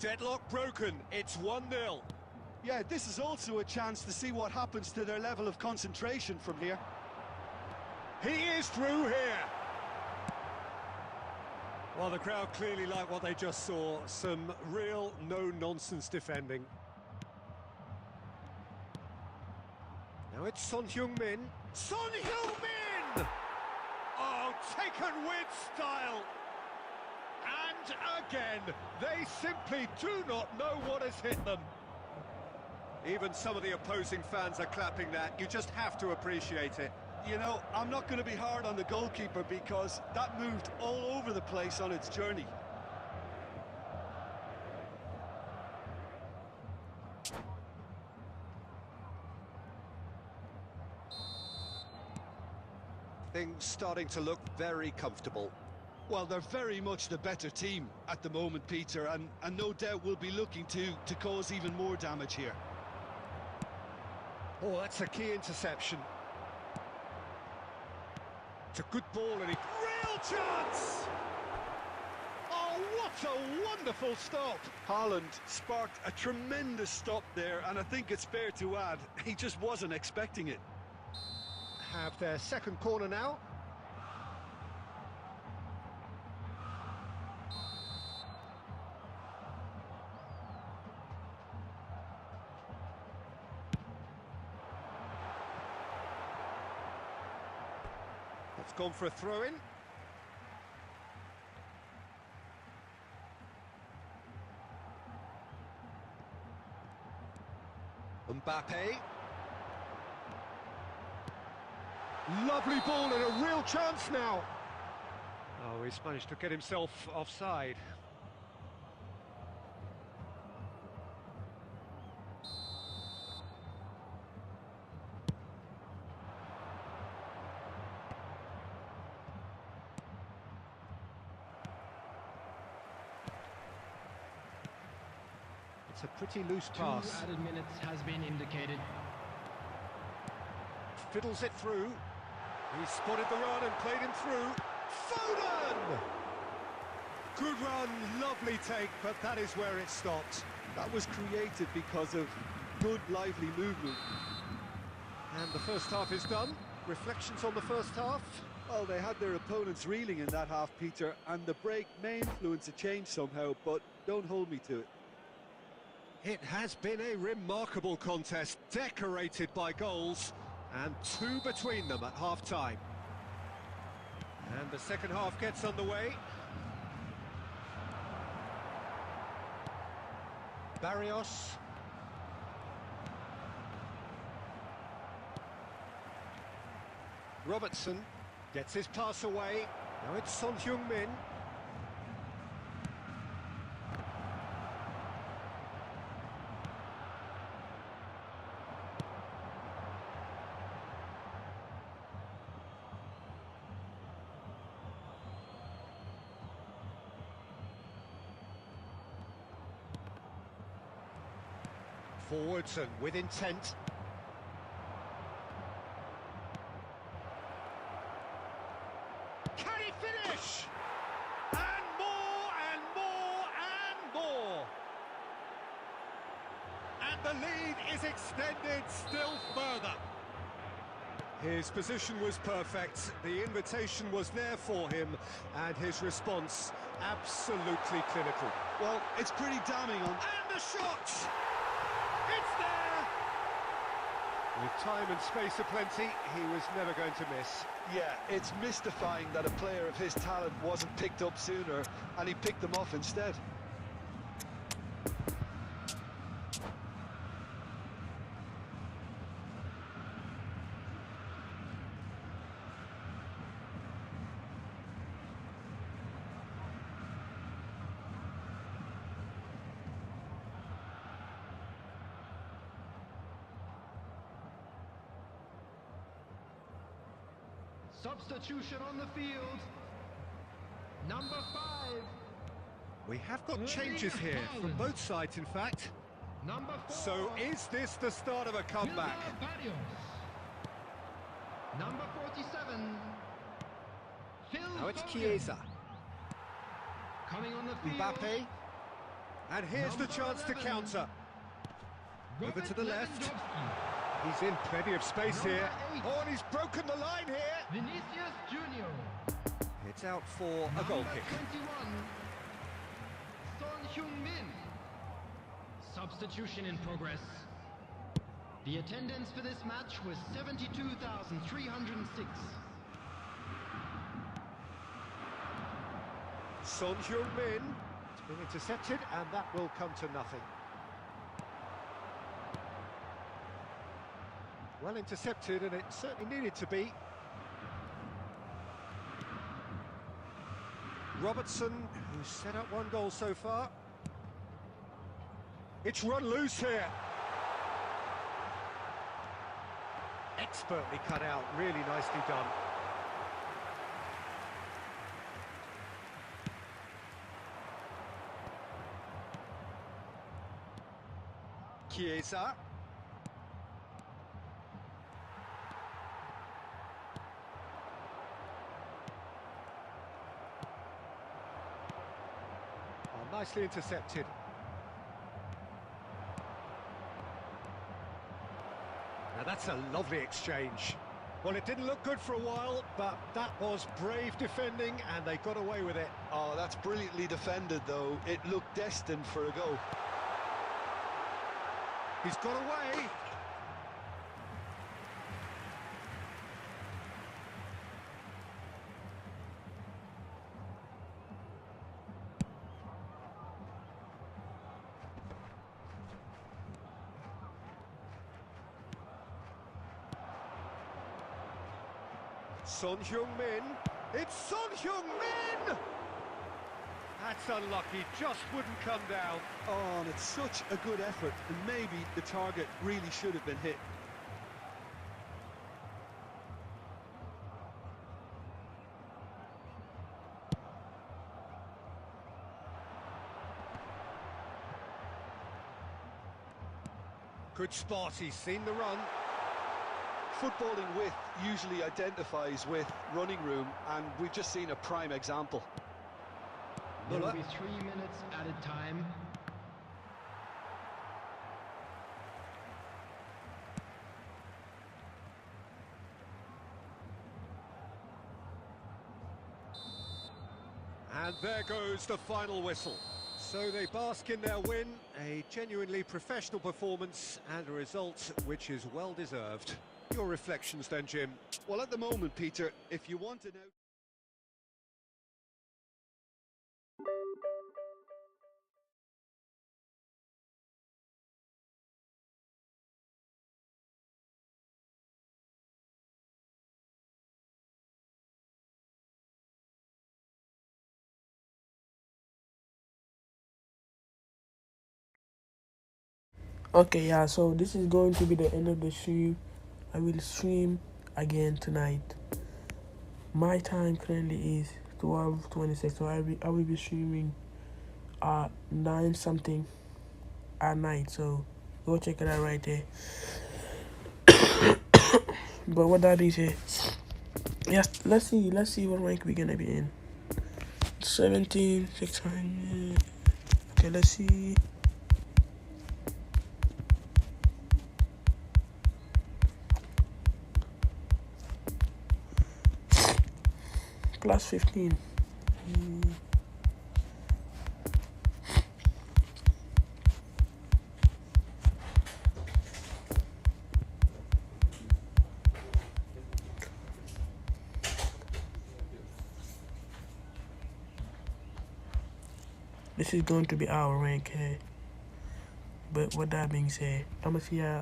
Deadlock broken, it's 1-0. Yeah, this is also a chance to see what happens to their level of concentration from here. He is through here. Well, the crowd clearly like what they just saw. Some real no-nonsense defending. Now it's Son Heung-min. Son Heung-min! Oh, taken with style. And again, they simply do not know what has hit them. Even some of the opposing fans are clapping that. You just have to appreciate it. You know, I'm not going to be hard on the goalkeeper, because that moved all over the place on its journey. Things starting to look very comfortable. Well, they're very much the better team at the moment, Peter, and no doubt will be looking to cause even more damage here. Oh, that's a key interception. It's a good ball and a real chance! Oh, what a wonderful stop! Haaland sparked a tremendous stop there, and I think it's fair to add, he just wasn't expecting it. Have their second corner now. It's gone for a throw-in. Mbappe. Lovely ball and a real chance now. Oh, he's managed to get himself offside. It's a pretty loose pass. 2 added minutes has been indicated. Fiddles it through. He spotted the run and played him through. Foden! Good run, lovely take, but that is where it stopped. That was created because of good, lively movement. And the first half is done. Reflections on the first half? Well, they had their opponents reeling in that half, Peter, and the break may influence a change somehow, but don't hold me to it. It has been a remarkable contest, decorated by goals, and 2 between them at half-time. And the second half gets underway. Barrios. Robertson gets his pass away. Now it's Son Heung-min. Forwards and with intent. Can he finish? And more and more and more. And the lead is extended still further. His position was perfect, the invitation was there for him, and his response absolutely clinical. Well, it's pretty damning on... And the shot! It's there! With time and space aplenty, he was never going to miss. Yeah, it's mystifying that a player of his talent wasn't picked up sooner, and he picked them off instead. Substitution on the field. Number 5. We have got changes here from both sides, in fact. Number 4. So is this the start of a comeback? Number 47. Phil Now it's Foden. Chiesa. Coming on the field. Mbappe. And here's the chance to counter. Over to the left. He's in plenty of space here. Oh, and he's broken the line here. Vinicius Junior. It's out for a goal kick. 21. Son Heung-min. Substitution in progress. The attendance for this match was 72,306. Son Heung-min. It's been intercepted, and that will come to nothing. Well intercepted, and it certainly needed to be. Robertson, who's set up 1 goal so far. It's run loose here. Expertly cut out, really nicely done. Chiesa. Nicely intercepted. Now that's a lovely exchange. Well, it didn't look good for a while, but that was brave defending, and they got away with it. Oh, that's brilliantly defended, though. It looked destined for a goal. He's got away. Son Heung-min. It's Son Heung-min! That's unlucky, just wouldn't come down. Oh, and it's such a good effort, and maybe the target really should have been hit. Good spot, he's seen the run. Footballing width usually identifies with running room, and we've just seen a prime example. There will be 3 minutes added time. And there goes the final whistle. So they bask in their win, a genuinely professional performance and a result which is well deserved. Your reflections then, Jim? Well, at the moment, Peter, if you want an out... Okay, yeah, so this is going to be the end of the stream. I will stream again tonight. My time currently is 12:26, so I will be streaming at 9 something at night, so go check it out right there. But what that is here, yes, let's see what rank we're gonna be in. 17,600. Okay, let's see. Plus 15. This is going to be our rank here. But with that being said, I'm gonna see y'all